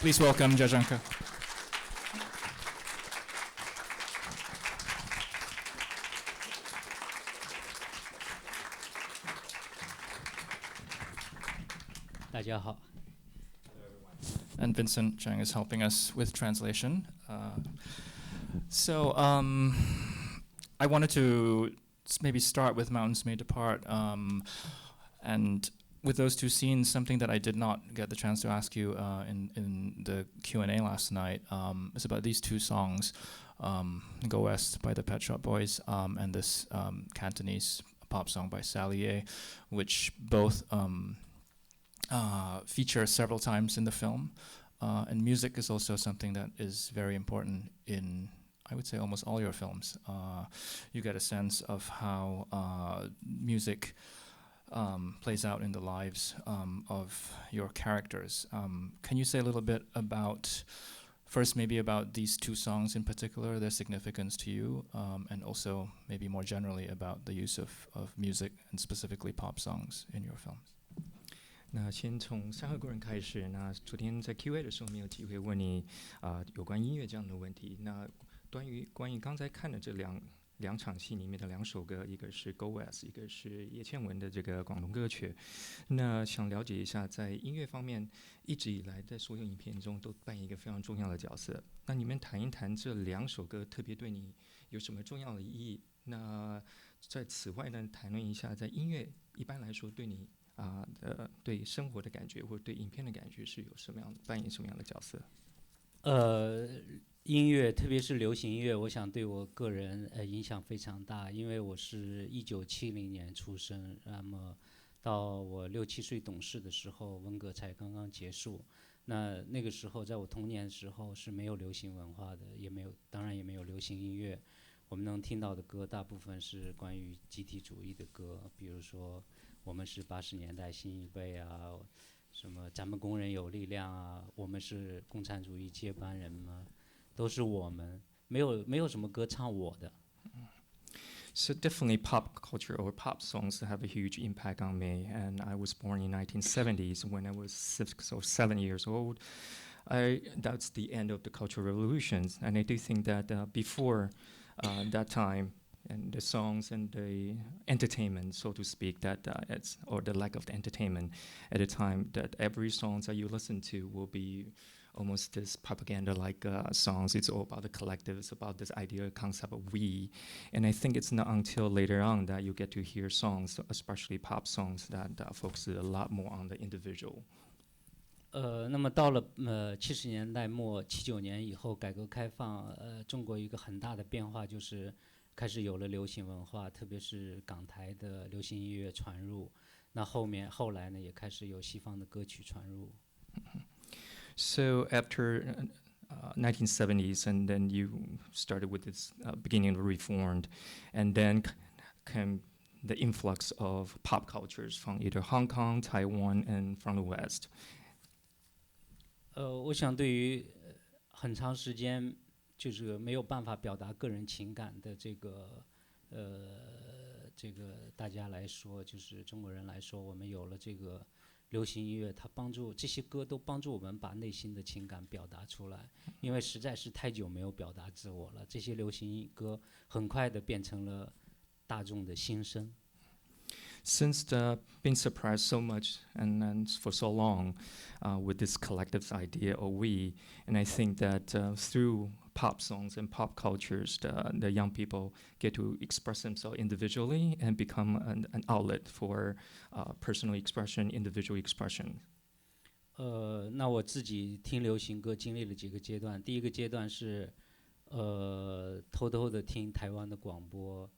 Please welcome Zhangke. 大家好。 And Vincent Zhang is helping us with translation. I wanted to maybe start with Mountains May Depart. And with those two scenes, something that I did not get the chance to ask you in the Q&A last night is about these two songs, Go West by the Pet Shop Boys and this Cantonese pop song by Sally, which both feature several times in the film. And music is also something that is very important in, I would say, almost all your films. You get a sense of how music plays out in the lives of your characters. Can you say a little bit about, first maybe about these two songs in particular, their significance to you, and also maybe more generally about the use of music and specifically pop songs in your films? 那先从山河故人开始。那昨天在 Q&A 的时候没有机会问你有关音乐这样的问题。那关于刚才看的这两场戏里面的两首歌，一个是 Go West， 一个是叶倩文的这个广东歌曲。那想了解一下，在音乐方面，一直以来在所有影片中都扮演一个非常重要的角色。那你们谈一谈这两首歌特别对你有什么重要的意义？那在此外呢，谈论一下在音乐一般来说对你对生活的感觉或者对影片的感觉是有什么样的扮演什么样的角色？音乐，特别是流行音乐，我想对我个人影响非常大，因为我是1970年出生，那么到我6、7岁懂事的时候，文革才刚刚结束。那个时候，在我童年的时候是没有流行文化的，当然也没有流行音乐。我们能听到的歌，大部分是关于集体主义的歌，比如说我们是80年代新一辈啊，什么咱们工人有力量啊，我们是共产主义接班人嘛，都是我们，没有什么歌唱我的。So definitely pop culture or pop songs have a huge impact on me. And I was born in 1970s. When I was 6 or 7 years old, that's the end of the Cultural Revolutions. And I do think that before that time, and the songs and the entertainment, so to speak, or the lack of the entertainment at a time, that every song that you listen to will be almost this propaganda-like songs. It's all about the collective. It's about this idea, concept of we. And I think it's not until later on that you get to hear songs, especially pop songs, that focus a lot more on the individual. 那么到了70年代末79年以后，改革开放，中国一个很大的变化就是开始有了流行文化，特别是港台的流行音乐传入。那后来呢，也开始有西方的歌曲传入。So after 1970s, and then you started with this beginning of reform, and then came the influx of pop cultures from either Hong Kong, Taiwan, and from the West. 我想对于很长时间就是没有办法表达个人情感的这个大家来说，就是中国人来说，我们有了这个流行音乐，它这些歌都帮助我们把内心的情感表达出来，因为实在是太久没有表达自我了。这些流行歌很快的变成了大众的心声。Since being suppressed so much and for so long with this collective idea of we, and I think that through pop songs and pop cultures, the young people get to express themselves individually and become an outlet for personal expression, individual expression. 那我自己听流行歌经历了几个阶段。第一个阶段是偷偷的听台湾的广播，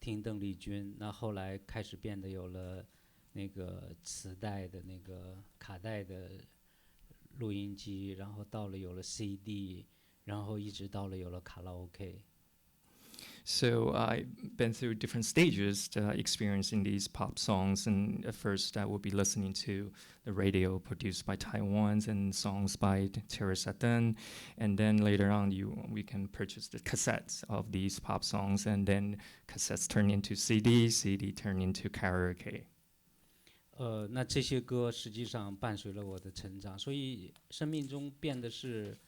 听邓丽君。那后来开始变得有了那个磁带的那个卡带的录音机，然后到了有了 CD， 然后一直到了有了卡拉 OK。So I've been through different stages experiencing these pop songs, and at first I would be listening to the radio produced by Taiwan's and songs by Teresa Dunn, and then later on we can purchase the cassettes of these pop songs, and then cassettes turn into CD, CD turn into karaoke. 那这些歌实际上伴随了我的成长，所以生命中变的是，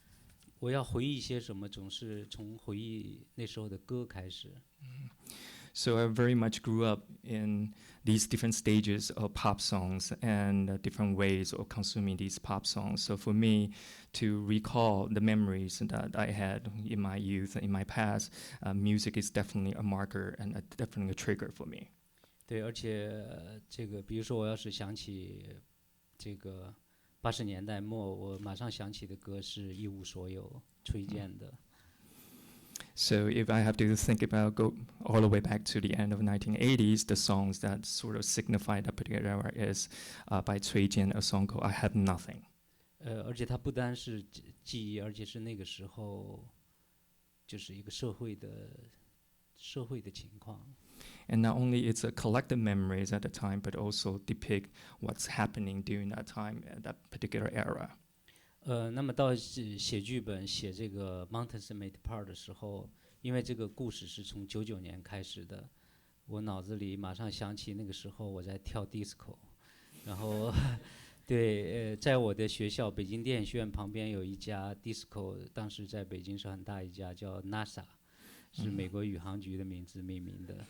我要回忆一些什么，总是从回忆那时候的歌开始。So I very much grew up in these different stages of pop songs and different ways of consuming these pop songs. So for me to recall the memories that I had in my youth, in my past, music is definitely a marker and definitely a trigger for me. 对，而且这个，比如说我要是想起这个80年代末，我马上想起的歌是《一无所有》崔健的。So if I have to think about go all the way back to the end of 1980s, the songs that sort of signify that particular era is by Cui Jian, a song called "I Have Nothing." 而且它不单是记忆，而且是那个时候就是一个社会的情况。And not only it's a collective memories at the time, but also depict what's happening during that time at that particular era. 那么到写剧本写这个 Mountains Made Part 的时候，因为这个故事是从99年开始的，我脑子里马上想起那个时候我在跳 disco， 然后对，在我的学校北京电影学院旁边有一家 disco， 当时在北京是很大一家，叫 NASA， 是美国宇航局的名字命名的。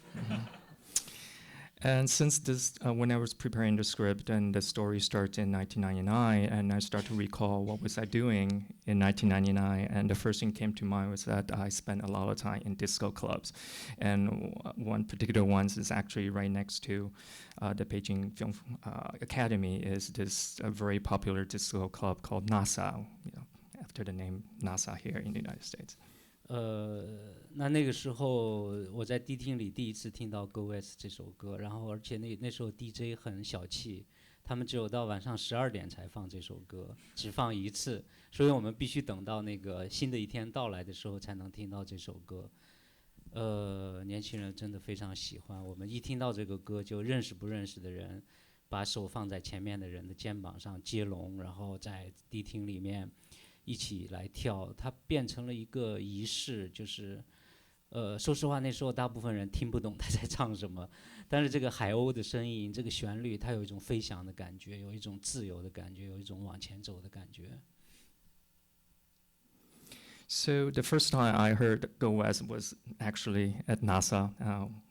And since this, when I was preparing the script and the story starts in 1999, and I start to recall what was I doing in 1999, and the first thing came to mind was that I spent a lot of time in disco clubs, and one particular one is actually right next to the Beijing Film Academy. Is this very popular disco club called NASA, after the name NASA here in the United States. 那个时候我在迪厅里第一次听到《Go West》这首歌，然后而且那时候 DJ 很小气，他们只有到晚上12点才放这首歌，只放一次，所以我们必须等到那个新的一天到来的时候才能听到这首歌。年轻人真的非常喜欢，我们一听到这个歌就认识不认识的人，把手放在前面的人的肩膀上接龙，然后在迪厅里面一起来跳，它变成了一个仪式，就是说实话那时候大部分人听不懂他在唱什么，但是这个海鸥的声音，这个旋律，它有一种飞翔的感觉，有一种自由的感觉，有一种往前走的感觉。So the first time I heard Go West was actually at NASA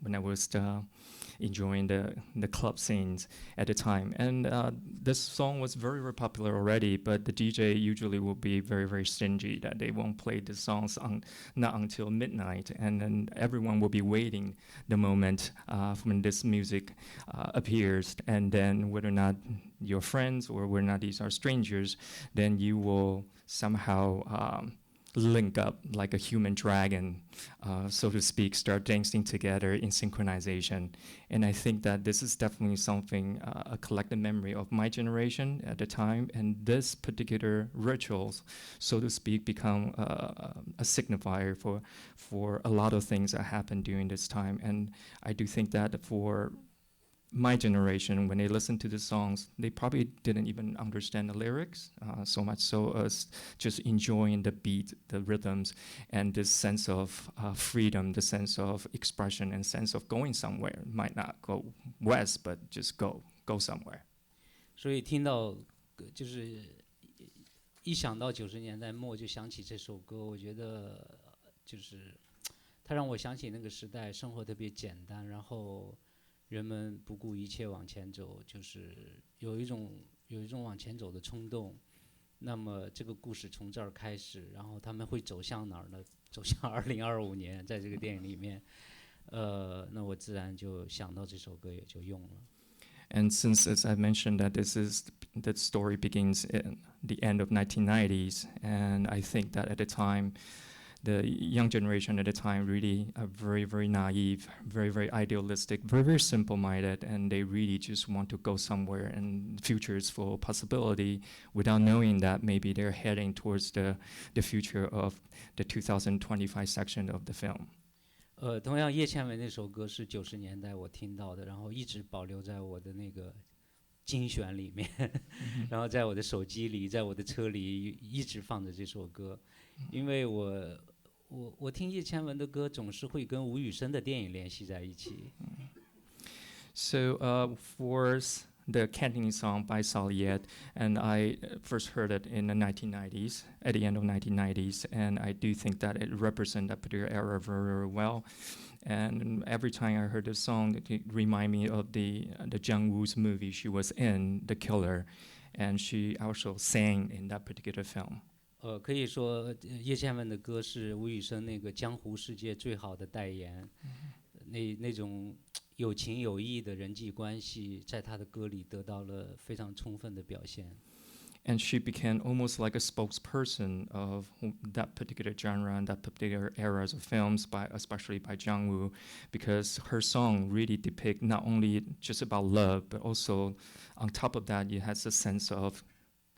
when I was enjoying the club scenes at the time. And this song was very, very popular already, but the DJ usually will be very, very stingy that they won't play the songs not until midnight. And then everyone will be waiting the moment when this music appears. And then whether or not you're friends or whether or not these are strangers, then you will somehow link up like a human dragon, so to speak, start dancing together in synchronization. And I think that this is definitely something, a collective memory of my generation at the time. And this particular rituals, so to speak, become a signifier for a lot of things that happened during this time. And I do think that for my generation, when they listened to the songs, they probably didn't even understand the lyrics so much so as just enjoying the beat, the rhythms, and this sense of freedom, the sense of expression, and sense of going somewhere. Might not go west, but just go somewhere. 所以听到就是一想到90年代末就想起这首歌，我觉得就是它让我想起那个时代生活特别简单，然后人们不顾一切往前走，就是有一种往前走的冲动。那么这个故事从这儿开始，然后他们会走向哪儿呢？走向2025年，在这个电影里面，那我自然就想到这首歌，也就用了。And since, as I mentioned, that story begins in the end of 1990s, and I think that at the time, the young generation at the time really are very, very naive, very, very idealistic, very, very simple-minded, and they really just want to go somewhere, and the future is full of possibility without knowing that maybe they're heading towards the future of the 2025 section of the film. 同样，叶倩文那首歌是90年代我听到的，然后一直保留在我的那个精选里面，然后在我的手机里，在我的车里一直放着这首歌，因为我听叶倩文的歌总是会跟吴宇森的电影联系在一起。So for the Cantonese song by Saliet, and I first heard it in the 1990s, at the end of 1990s, and I do think that it represents that particular era very, very well. And every time I heard the song, it remind me of the Xiao Wu's movie she was in, The Killer, and she also sang in that particular film. 可以说叶倩文的歌是吴宇森那个江湖世界最好的代言，那种有情有义的人际关系，在他的歌里得到了非常充分的表现。And she became almost like a spokesperson of that particular genre and that particular eras of films, especially by Zhang Wu, because her song really depict not only just about love, but also on top of that, it has a sense of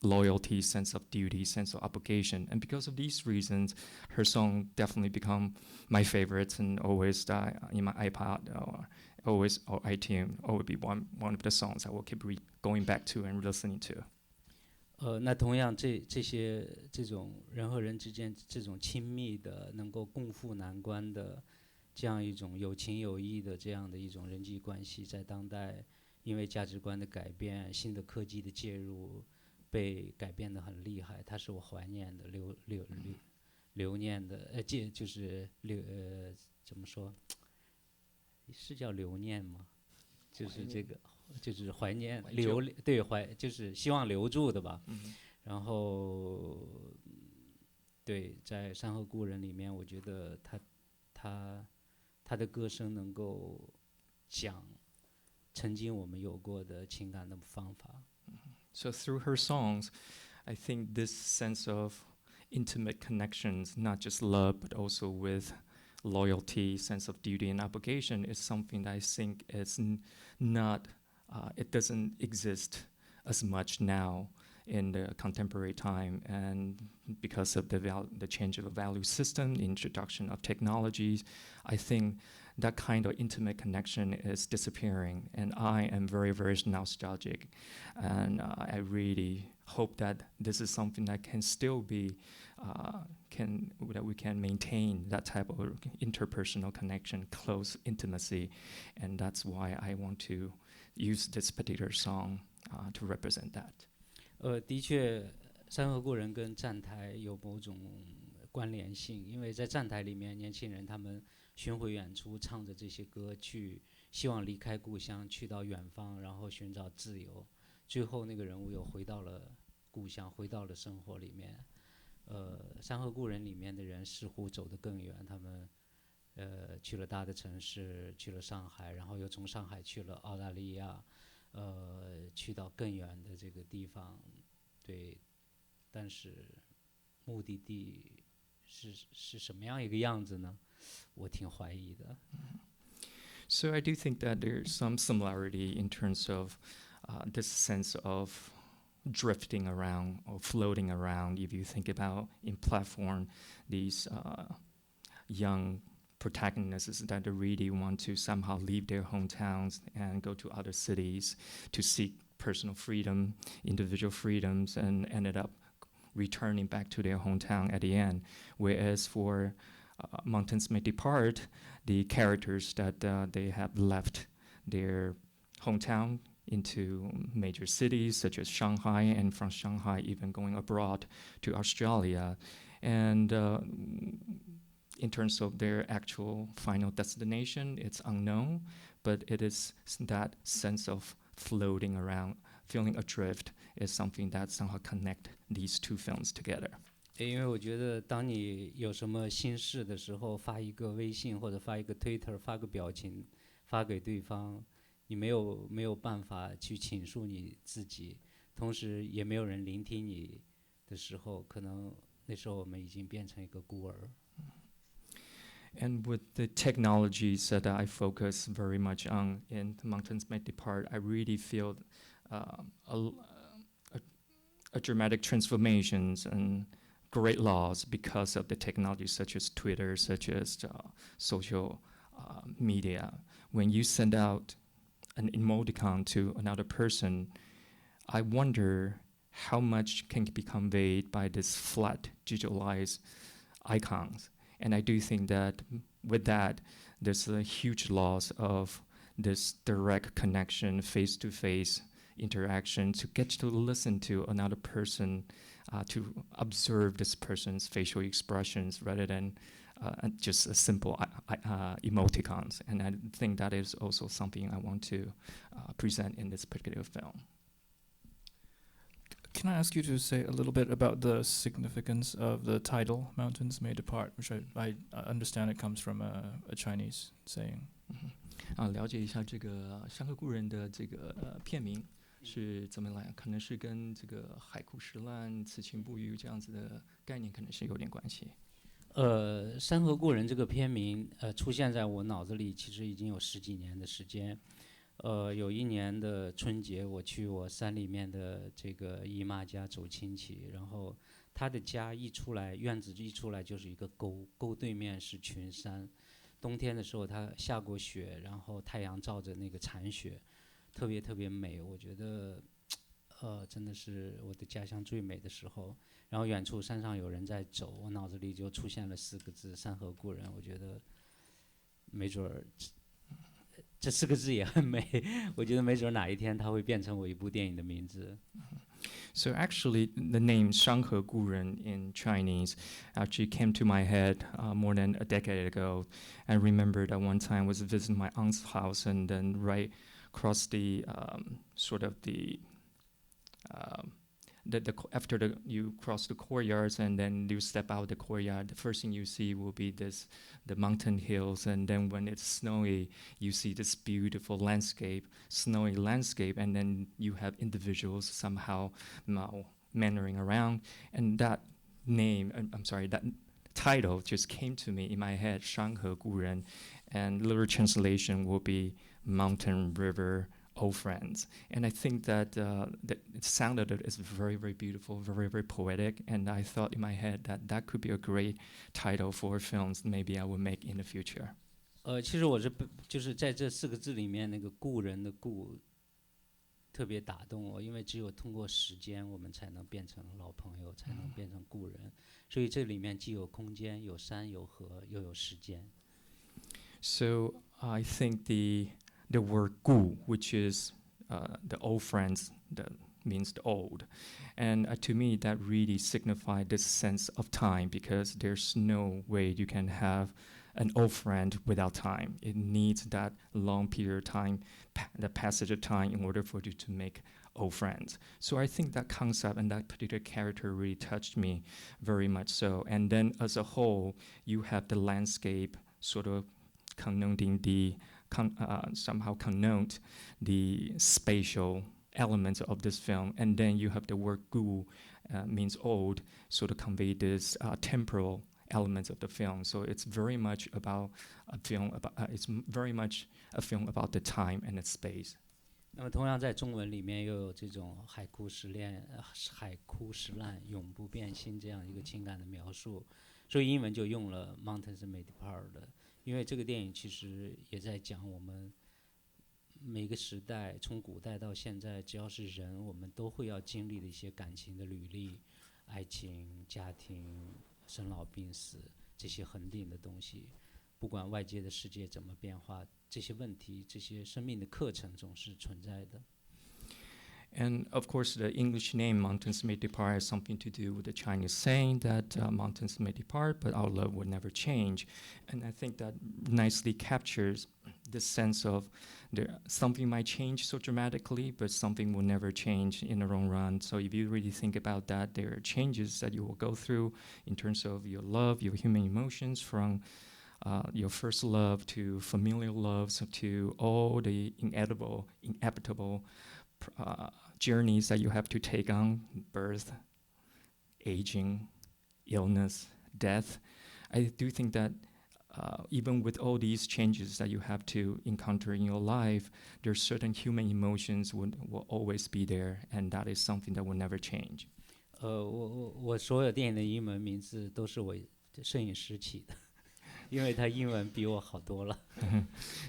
loyalty, sense of duty, sense of obligation. And because of these reasons, her song definitely become my favorites and always in my iPod or iTunes, always be one of the songs I will keep going back to and listening to. 那同样这种人和人之间这种亲密的、能够共赴难关的这样一种有情有义的这样的一种人际关系，在当代因为价值观的改变、新的科技的介入，被改变得很厉害。它是我怀念的、留念的，就是怎么说？是叫留念吗？就是这个。就是怀念就是希望留住的吧。然后，对，在《山河故人》里面，我觉得他的歌声能够讲曾经我们有过的情感的方法。So through her songs, I think this sense of intimate connections, not just love, but also with loyalty, sense of duty and obligation, is something that I think is not. It doesn't exist as much now in the contemporary time, and because of the change of the value system, the introduction of technologies, I think that kind of intimate connection is disappearing, and I am very, very nostalgic, and I really hope that this is something that can still be, that we can maintain that type of interpersonal connection, close intimacy, and that's why I want to use this particular song to represent that. 的确，《山河故人》跟站台有某种关联性，因为在站台里面，年轻人他们巡回演出，唱着这些歌，去希望离开故乡，去到远方，然后寻找自由。最后，那个人物又回到了故乡，回到了生活里面。《山河故人》里面的人似乎走得更远，他们去了大的城市，去了上海，然后又从上海去了澳大利亚，去到更远的这个地方，对，但是目的地是什么样一个样子呢？我挺怀疑的。So I do think that there's some similarity in terms of this sense of drifting around or floating around. If you think about in platform, these young protagonists that really want to somehow leave their hometowns and go to other cities to seek personal freedom, individual freedoms, and ended up returning back to their hometown at the end. Whereas for Mountains May Depart, the characters that they have left their hometown into major cities such as Shanghai, and from Shanghai even going abroad to Australia. And in terms of their actual final destination, it's unknown, but it is that sense of floating around, feeling adrift, is something that somehow connect these two films together. 因为我觉得，当你有什么心事的时候，发一个微信或者发一个 Twitter， 发个表情，发给对方，你没有办法去倾诉你自己，同时也没有人聆听你的时候，可能那时候我们已经变成一个孤儿。And with the technologies that I focus very much on in The Mountains May Depart, I really feel a dramatic transformations and great loss because of the technologies such as Twitter, such as social media. When you send out an emoticon to another person, I wonder how much can be conveyed by this flat digitalized icons. And I do think that with that, there's a huge loss of this direct connection, face-to-face interaction, to get to listen to another person, to observe this person's facial expressions rather than just a simple emoticons. And I think that is also something I want to present in this particular film. Can I ask you to say a little bit about the significance of the title "Mountains May Depart," which I understand it comes from a Chinese saying. 了解一下这个《山河故人》的这个片名是怎么来，可能是跟这个海枯石烂、此情不渝这样子的概念可能是有点关系。山河故人这个片名，出现在我脑子里其实已经有10几年的时间。有一年的春节，我去我山里面的这个姨妈家走亲戚，然后她的家一出来，院子一出来就是一个沟，沟对面是群山。冬天的时候，它下过雪，然后太阳照着那个残雪，特别特别美。我觉得，真的是我的家乡最美的时候。然后远处山上有人在走，我脑子里就出现了4个字"山河故人"。我觉得，没准儿。这4个字也很美，我觉得没准哪一天它会变成我一部电影的名字。So actually, the name 山河故人 in Chinese actually came to my head more than a decade ago. I remember that one time I was visiting my aunt's house, and then right across the sort of the after you cross the courtyards and then you step out the courtyard, the first thing you see will be the mountain hills, and then when it's snowy, you see this beautiful landscape, snowy landscape, and then you have individuals somehow meandering around, and that name, that title just came to me in my head, 山河故人, and literal translation will be mountain, river, old friends. And I think that it sounded as very, very beautiful, very, very poetic. And I thought in my head that that could be a great title for films maybe I will make in the future. 其实我就是在这4个字里面，那个故人的故特别打动我，因为只有通过时间，我们才能变成老朋友，才能变成故人。所以这里面既有空间，有山，有河，又有时间。So I think the word gu, which is the old friends, that means the old. And to me, that really signified this sense of time, because there's no way you can have an old friend without time. It needs that long period of time, the passage of time, in order for you to make old friends. So I think that concept and that particular character really touched me very much so. And then as a whole, you have the landscape sort of connoting somehow connote the spatial elements of this film, and then you have the word gu, means old, sort of convey this temporal elements of the film. So it's very much about a film about it's very much a film about the time and the space. 那么同样在中文里面又有这种海枯石烂、永不变心这样一个情感的描述，所以英文就用了 Mountains May Depart 的。因为这个电影其实也在讲我们每个时代，从古代到现在，只要是人，我们都会要经历的一些感情的履历，爱情、家庭、生老病死这些恒定的东西。不管外界的世界怎么变化，这些问题、这些生命的课程总是存在的。And of course, the English name "Mountains May Depart" has something to do with the Chinese saying that mountains may depart, but our love will never change. And I think that nicely captures this sense of something might change so dramatically, but something will never change in the long run. So if you really think about that, there are changes that you will go through in terms of your love, your human emotions, from your first love to familial loves to all the inevitable journeys that you have to take on: birth, aging, illness, death. I do think that even with all these changes that you have to encounter in your life, there's certain human emotions will always be there, and that is something that will never change. 我所有电影的英文名字都是我摄影师起的。因为他英文比我好多了。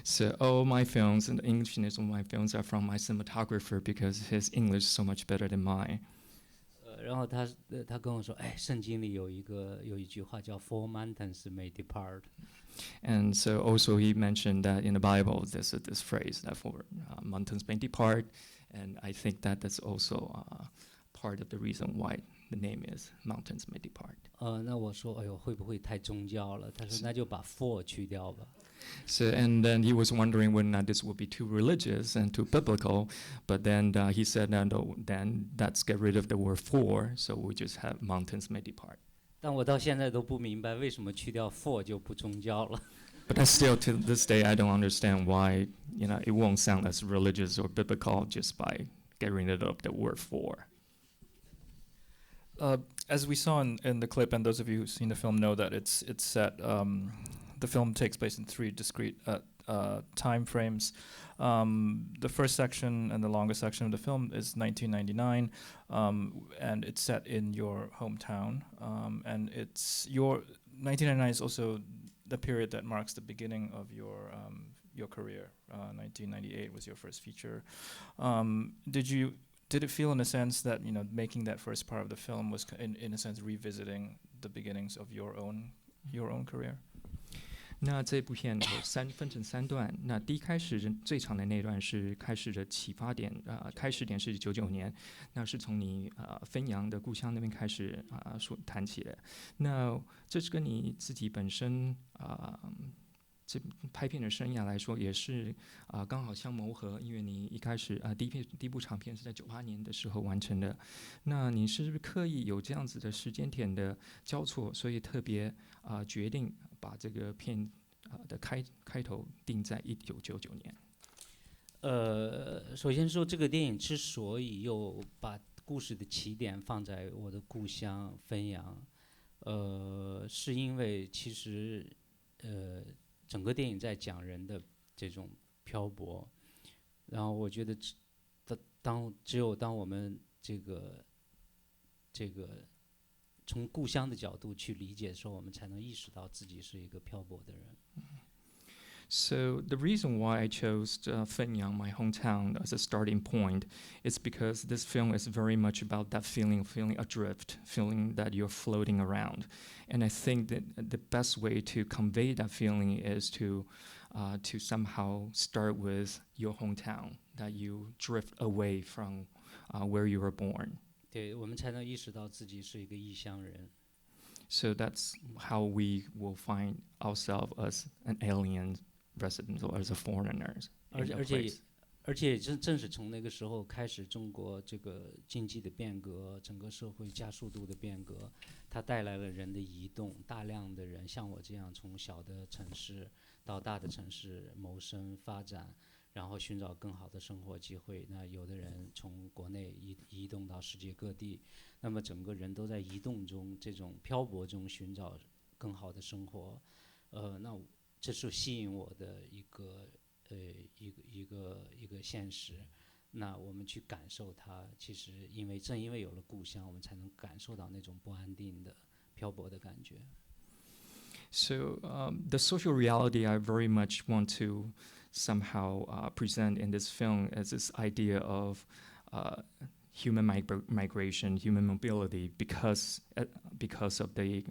So all my films and the Englishness of my films are from my cinematographer, because his English is so much better than mine. 然后他跟我说，哎，圣经里有一句话叫 "Four mountains may depart." And so also he mentioned that in the Bible there's this phrase that four mountains may depart, And I think that's also part of the reason why the name is Mountains May Depart. 那我说，哎呦，会不会太宗教了？他说，那就把 for 去掉吧。So, and then he was wondering whether or not this would be too religious and too biblical, but then he said, no, then let's get rid of the word for, so we just have Mountains May Depart. 但我到现在都不明白为什么去掉 for 就不宗教了。But I still, to this day, I don't understand why, it won't sound as religious or biblical just by getting rid of the word for. As we saw in the clip, and those of you who've seen the film know that it's set. The film takes place in 3 discrete time frames. The first section and the longest section of the film is 1999, and it's set in your hometown. And it's your 1999 is also the period that marks the beginning of your career. 1998 was your first feature. Did it feel in a sense that making that first part of the film was in a sense revisiting the beginnings of your own career? 那这部片分成3段。那第一开始最长的那段是开始的起发点，开始点是99年，那是从你汾阳的故乡那边开始谈起的。那这是跟你自己本身这拍片的生涯来说，也是刚好相谋合，因为你一开始第一部长片是在98年的时候完成的。那你是不是刻意有这样子的时间点的交错，所以特别决定把这个片的开头定在1999年？首先说这个电影之所以又把故事的起点放在我的故乡汾阳，是因为其实整个电影在讲人的这种漂泊，然后我觉得只有当我们这个从故乡的角度去理解的时候，我们才能意识到自己是一个漂泊的人。So the reason why I chose Fenyang, my hometown, as a starting point is because this film is very much about that feeling adrift, feeling that you're floating around. And I think that the best way to convey that feeling is to somehow start with your hometown, that you drift away from where you were born. 对，我们才能意识到自己是一个异乡人。So that's how we will find ourselves as an alien resident or as a foreigners. 而且正是从那个时候开始，中国这个经济的变革，整个社会加速度的变革，它带来了人的移动，大量的人像我这样从小的城市到大的城市谋生发展，然后寻找更好的生活机会。那有的人从国内移动到世界各地，那么整个人都在移动中，这种漂泊中寻找更好的生活。那这是吸引我的一个现实。那我们去感受它，其实正因为有了故乡，我们才能感受到那种不安定的漂泊的感觉。So the social reality I very much want to somehow present in this film is this idea of human migration, human mobility, because of the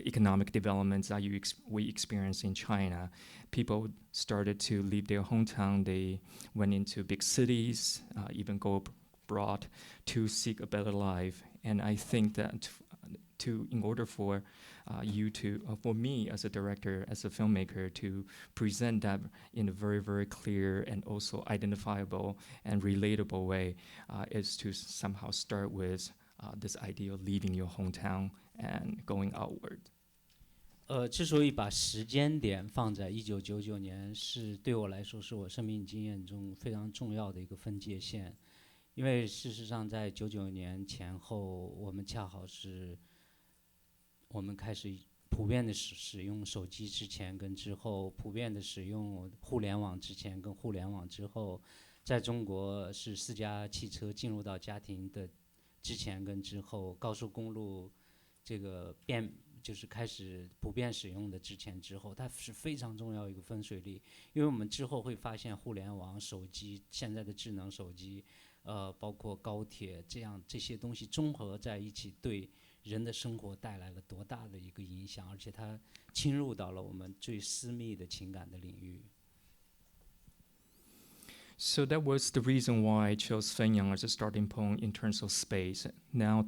economic developments that we experience in China. People started to leave their hometown. They went into big cities, even go abroad to seek a better life. And I think that in order for for me as a director, as a filmmaker, to present that in a very, very clear and also identifiable and relatable way, is to somehow start with this idea of leaving your hometown and going outward. 之所以把时间点放在1999年，是对我来说是我生命经验中非常重要的一个分界线，因为事实上在99年前后，我们恰好是我们开始普遍的使用手机之前跟之后，普遍的使用互联网之前跟互联网之后，在中国是私家汽车进入到家庭的之前跟之后，高速公路这个就是开始普遍使用的之前之后，它是非常重要一个分水岭。因为我们之后会发现互联网、手机、现在的智能手机，包括高铁这些东西综合在一起，对人的生活带来了多大的一个影响，而且它侵入到了我们最私密的情感的领域。So that was the reason why I chose Fenyang as a starting point in terms of space. Now,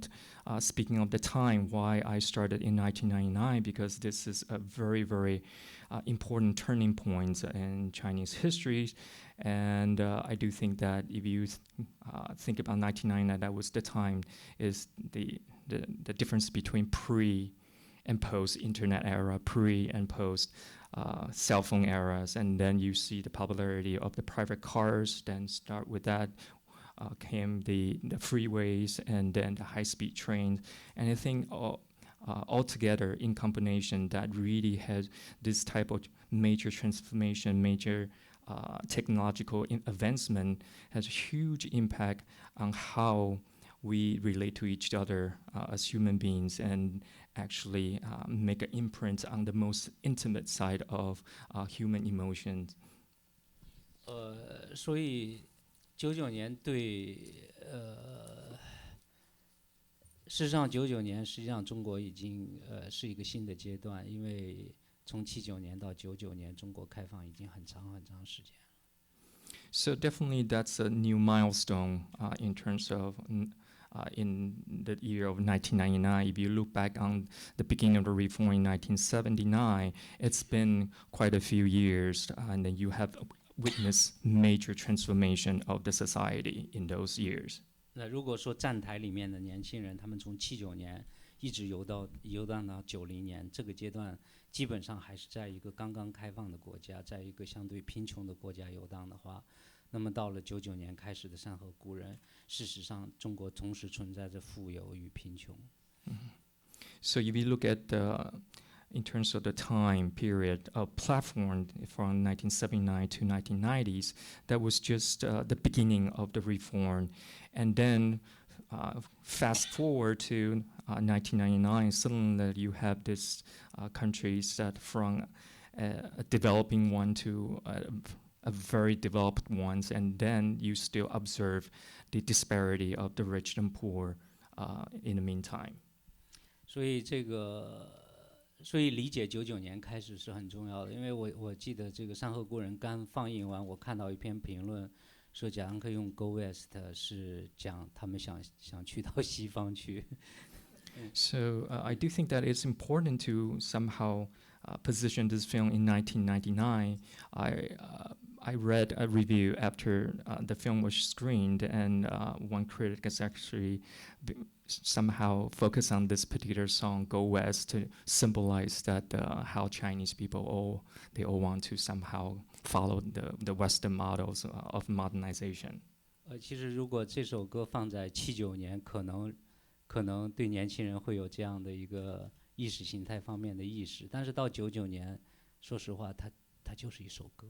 speaking of the time, why I started in 1999, because this is a very, very important turning point in Chinese history. And I do think that if you think about 1999, that was the time, is the difference between pre and post-internet era, pre and post cell phone eras, and then you see the popularity of the private cars. Then start with that came the freeways, and then the high-speed trains. And I think all together in combination, that really has this type of major transformation, major technological advancement, has a huge impact on how we relate to each other as human beings, and actually make an imprint on the most intimate side of human emotions. 所以99年事实上99年实际上中国已经是一个新的阶段，因为从79年到99年，中国开放已经很长很长时间。So definitely that's a new milestone in terms of in the year of 1999. If you look back on the beginning of the reform in 1979, it's been quite a few years, and then you have witnessed major transformation of the society in those years. 那如果说站台里面的年轻人，他们从79年一直游荡到90年，这个阶段基本上还是在一个刚刚开放的国家，在一个相对贫穷的国家游荡的话，那么到了99年开始的山河故人，事实上中国同时存在着富有与贫穷。So if you look at in terms of the time period of platform from 1979 to 1990s, that was just the beginning of the reform. And then fast forward to 1999, suddenly you have this countries that from a developing one to a very developed ones, and then you still observe the disparity of the rich and poor in the meantime. 所以理解99年开始是很重要的，因为我记得这个《山河故人》刚放映完，我看到一篇评论说Zhangke用 Go West 是讲他们想去到西方去。So I do think that it's important to somehow position this film in 1999. I read a review after the film was screened, and one critic has actually somehow focused on this particular song, Go West, to symbolize that how Chinese people all want to somehow follow the Western models of modernization. 其实如果这首歌放在79年，可能对年轻人会有这样的一个意识形态方面的意识，但是到99年，说实话，它就是一首歌。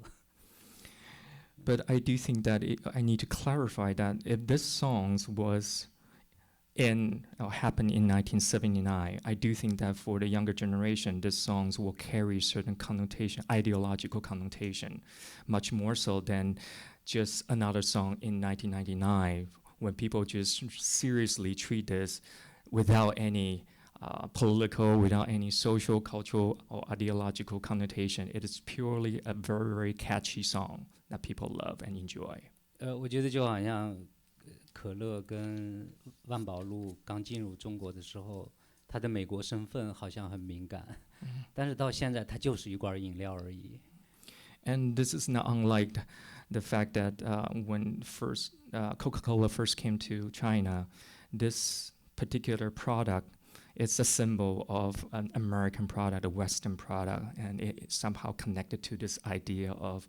But I do think that I need to clarify that if this song was happened in 1979, I do think that for the younger generation, these songs will carry certain connotation, ideological connotation, much more so than just another song in 1999, when people just seriously treat this without any political, without any social, cultural, or ideological connotation. It is purely a very, very catchy song that people love and enjoy. 我觉得就好像可乐跟万宝路刚进入中国的时候，它的美国身份好像很敏感，但是到现在它就是一罐饮料而已。And this is not unlike the fact that when Coca-Cola first came to China, this particular product, it's a symbol of an American product, a Western product, and it's somehow connected to this idea of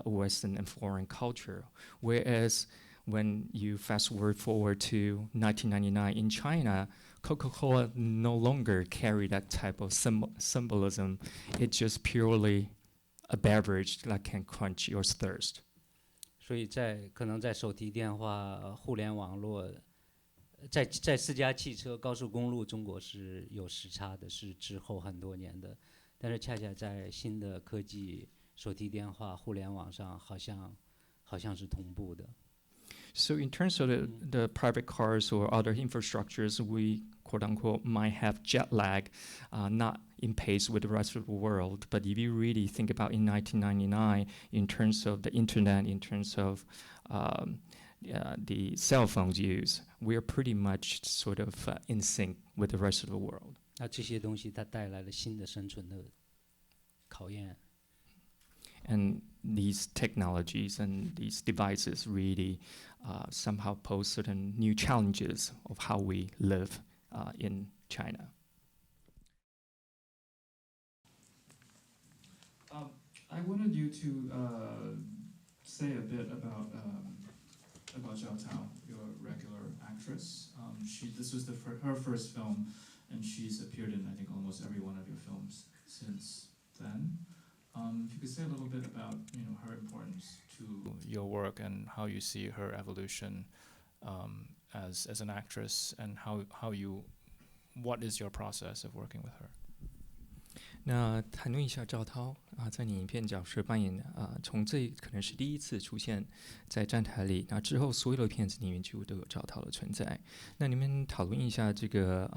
Western and foreign culture. Whereas when you fast forward to 1999 in China, Coca-Cola no longer carry that type of symbolism. It's just purely a beverage that can quench your thirst. 所以可能在手提电话、互联网络，在私家汽车、高速公路，中国是有时差的，是滞后很多年的。但是恰恰在新的科技、手提电话、互联网上，好像是同步的。So in terms of the private cars or other infrastructures, we quote unquote might have jet lag, not in pace with the rest of the world. But if you really think about in 1999, in terms of the internet, in terms of the cell phones use, we are pretty much sort of in sync with the rest of the world. 那这些东西它带来了新的生存的考验。And these technologies and these devices really somehow pose certain new challenges of how we live in China. I wanted you to say a bit about Zhao Tao, your regular actress. This was her first film, and she's appeared in I think almost every one of your films since then. If you could say a little bit about her importance to your work and how you see her evolution as an actress, and what is your process of working with her? 那谈论一下赵涛在你影片角色扮演从这可能是第一次出现在站台里，那之后所有的片子里面几乎都有赵涛的存在。那你们讨论一下这个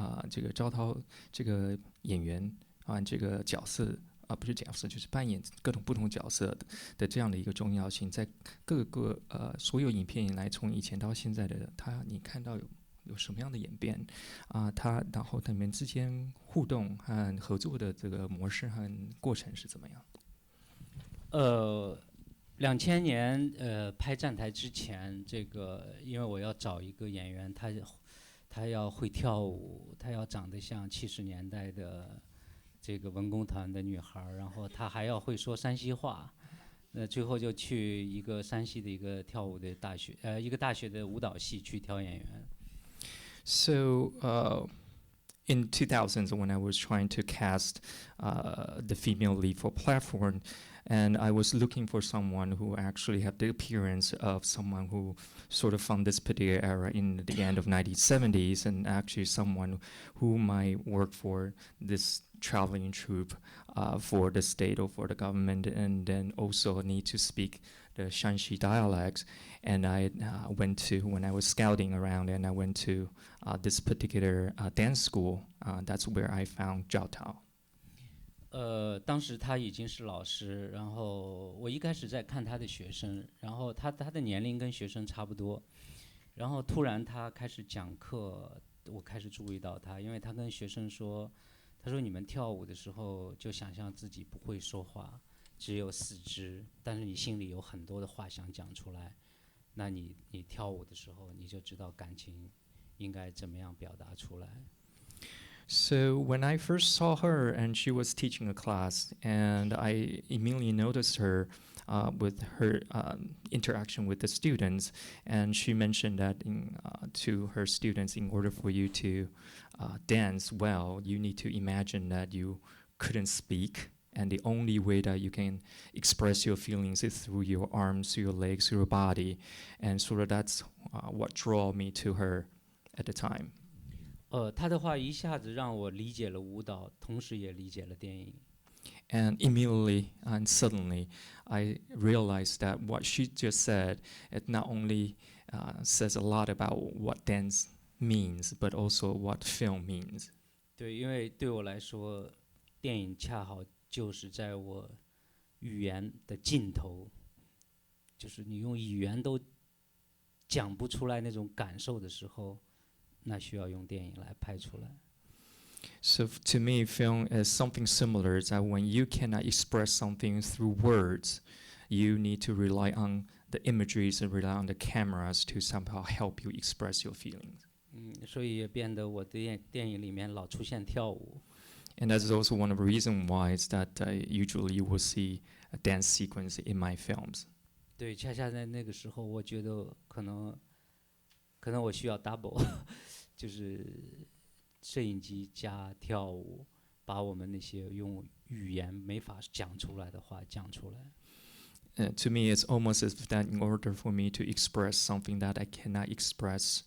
赵涛这个演员这个角色不是角色，就是扮演各种不同角色的这样的一个重要性，在各个所有影片以来，从以前到现在的他，你看到有什么样的演变然后你们之间互动和合作的这个模式和过程是怎么样？2000年拍站台之前，这个因为我要找一个演员，他要会跳舞，他要长得像70年代的这个文工团的女孩，然后她还要会说山西话。最后就去一个山西的一个跳舞的大学，一个大学的舞蹈系去挑演员。So in 2000s, when I was trying to cast the female lead for Platform, and I was looking for someone who actually had the appearance of someone who sort of from this particular era in the end of 1970s, and actually someone who might work for this traveling troupe for the state or for the government, and then also need to speak the Shanxi dialects. And I went to, when I was scouting around, and I went to this particular dance school. That's where I found Zhao Tao. 当时他已经是老师，然后我一开始在看他的学生，然后他的年龄跟学生差不多，然后突然他开始讲课，我开始注意到他，因为他跟学生说，他说你们跳舞的时候就想象自己不会说话，只有四肢，但是你心里有很多的话想讲出来，那你跳舞的时候你就知道感情应该怎么样表达出来。So when I first saw her and she was teaching a class, and I immediately noticed her with her interaction with the students, and she mentioned that to her students, in order for you to dance well, you need to imagine that you couldn't speak, and the only way that you can express your feelings is through your arms, through your legs, through your body, and sort of that's what drew me to her at the time. 他的话一下子让我理解了舞蹈，同时也理解了电影。And immediately and suddenly, I realized that what she just said, it not only says a lot about what dance means, but also what film means. 对，因为对我来说，电影恰好就是在我语言的尽头，就是你用语言都讲不出来那种感受的时候。那需要用电影来拍出来。So to me, film is something similar. That when you cannot express something through words, you need to rely on the imageries and rely on the cameras to somehow help you express your feelings. 所以也变得我的电影里面老出现跳舞。And that's also one of the reasons why is that usually you will see a dance sequence in my films. 对，恰恰在那个时候，我觉得可能我需要 double 就是摄影机加跳舞，把我们那些用语言没法讲出来的话讲出来。To me, it's almost as if that in order for me to express something that I cannot express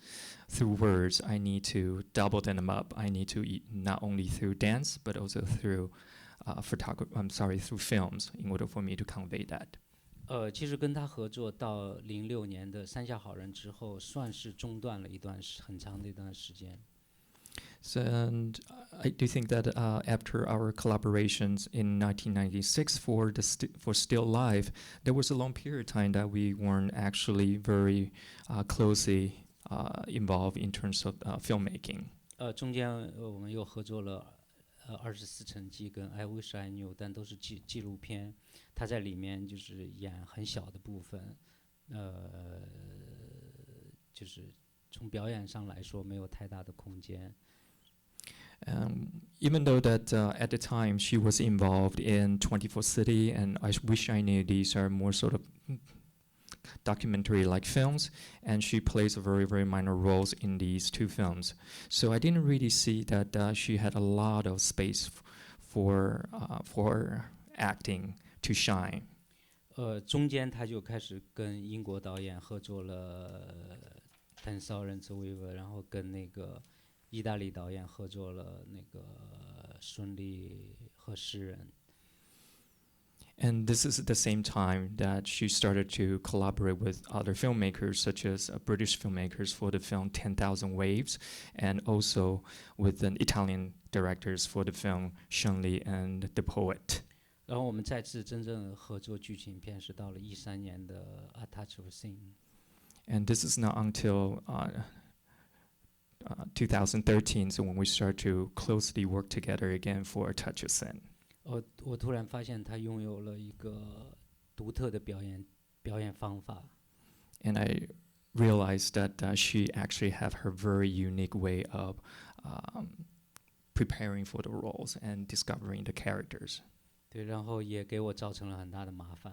through words, I need to double them up. I need to not only through dance, but also through through films in order for me to convey that. 其实跟他合作到06年的《山下好人》之后，算是中断了很长的一段时间。So, and I do think that after our collaborations in 1996 for Still Life, there was a long period of time that we weren't actually very closely involved in terms of filmmaking. 中间我们又合作了24层记跟 I Wish I Knew， 但都是纪录片。他在里面就是演很小的部分，就是从表演上来说没有太大的空间。Even though that at the time she was involved in 24 City and I Wish I Knew, these are more sort of documentary-like films, and she plays a very, very minor roles in these two films. So I didn't really see that she had a lot of space for acting to shine. 中间他就开始跟英国导演合作了Dan Lawrence Weaver， 然后跟那个意大利导演合作了那个孙俪和诗人。And this is at the same time that she started to collaborate with other filmmakers, such as British filmmakers for the film 10,000 Waves, and also with the Italian directors for the film Shunli and The Poet. 然后我们再次真正合作剧情片是到了13年的《A Touch of Sin》。And this is not until 2013, so when we start to closely work together again for A Touch of Sin. 我突然发现他拥有了一个独特的表演方法。And I realized that she actually had her very unique way of preparing for the roles and discovering the characters. 对，然后也给我造成了很大的麻烦。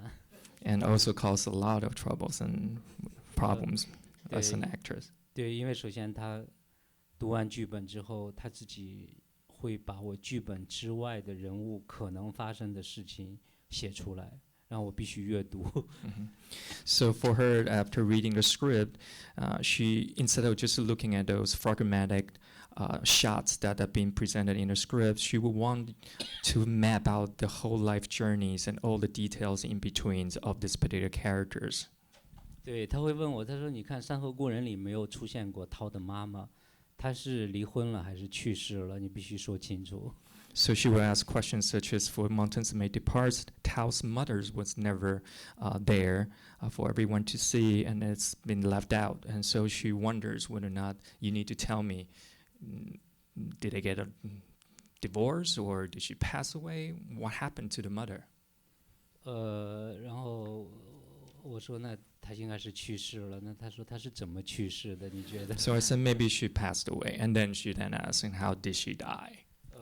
And also caused a lot of troubles and problems as an 对 actress. 对，因为首先他读完剧本之后，他自己会把我剧本之外的人物可能发生的事情写出来，然后我必须阅读。So for her, after reading the script, she, instead of just looking at those fragmented shots that are being presented in the script, she would want to map out the whole life journeys and all the details in betweens of these particular characters. 对，他会问我，他说：“你看《山河故人》里没有出现过涛的妈妈，她是离婚了还是去世了？你必须说清楚。” So she would ask questions such as, for Mountains May Depart, Tao's mother was never there for everyone to see, and it's been left out. And so she wonders whether or not you need to tell me, did they get a divorce or did she pass away? What happened to the mother? 然后我说那她应该是去世了。那她说她是怎么去世的？你觉得？ So I said maybe she passed away, and then she then asked, and how did she die?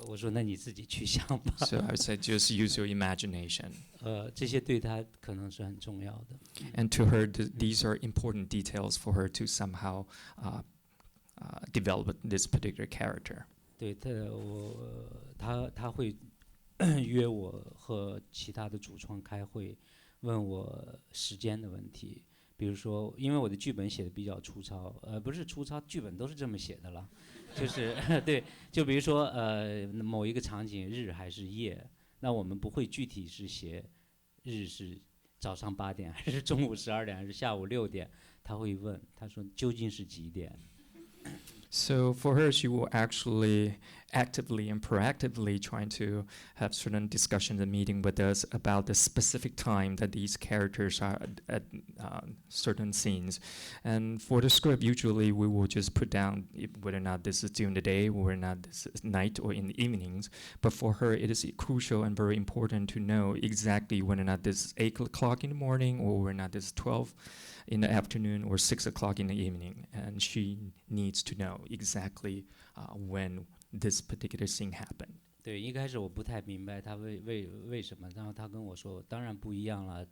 我说那你自己去想吧。So I said, just use your imagination. 这些对她可能是很重要的。 And to her, these are important details for her to somehow develop this particular character. 对他会约我和其他的主创开会，问我时间的问题。比如说，因为我的剧本写的比较粗糙，不是粗糙，剧本都是这么写的了，就是对，就比如说某一个场景日还是夜，那我们不会具体是写日是早上8点还是中午12点还是下午6点，他会问，他说究竟是几点？ So for her, she will actually actively and proactively trying to have certain discussions and meeting with us about the specific time that these characters are at certain scenes. And for the script, usually we will just put down whether or not this is during the day, or whether or not this is night or in the evenings. But for her, it is crucial and very important to know exactly whether or not this is 8 o'clock in the morning, or whether or not this is 12 in the afternoon or 6 o'clock in the evening. And she needs to know exactly when this particular scene happened. 对，一开始我不太明白他为什么，然后他跟我说，当然不一样了，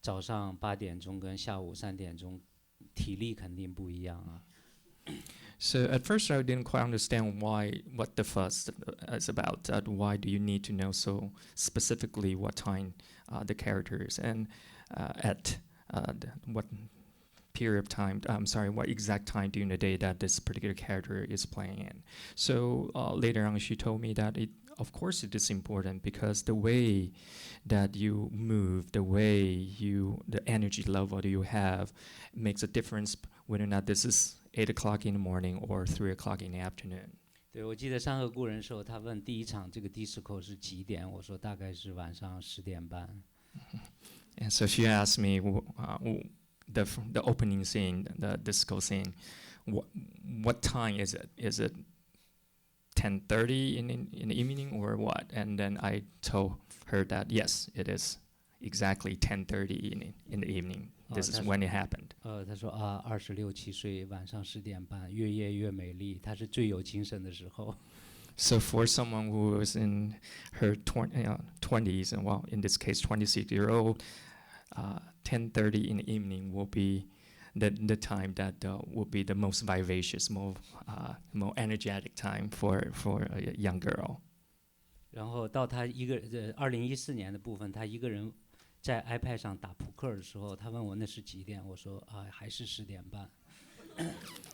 早上8点钟跟下午3点钟，体力肯定不一样啊。 So at first I didn't quite understand what the fuss is about. Why do you need to know so specifically what time the character is and at what period of time, what exact time during the day that this particular character is playing in. So later on, she told me that of course it is important because the way that you move, the energy level that you have makes a difference whether or not this is 8 o'clock in the morning or 3 o'clock in the afternoon. 对，我记得山河故人的时候，他问第一场这个 disco 是几点，我说大概是晚上10点半。And so she asked me the opening scene, the disco scene, what time is it? Is it 10:30 in the evening or what? And then I told her that yes, it is exactly 10:30 in the evening. This is when it happened. 他说啊，26、7岁，晚上10点半，越夜越美丽，他是最有精神的时候。So for someone who is in her 20s, and well, in this case, 26-year-old, 10:30 in the evening will be the time that will be the most vivacious, more energetic time for a young girl. 然后到他2014年的部分，他一个人在 iPad 上打扑克的时候，他问我那是几点，我说啊，还是10点半。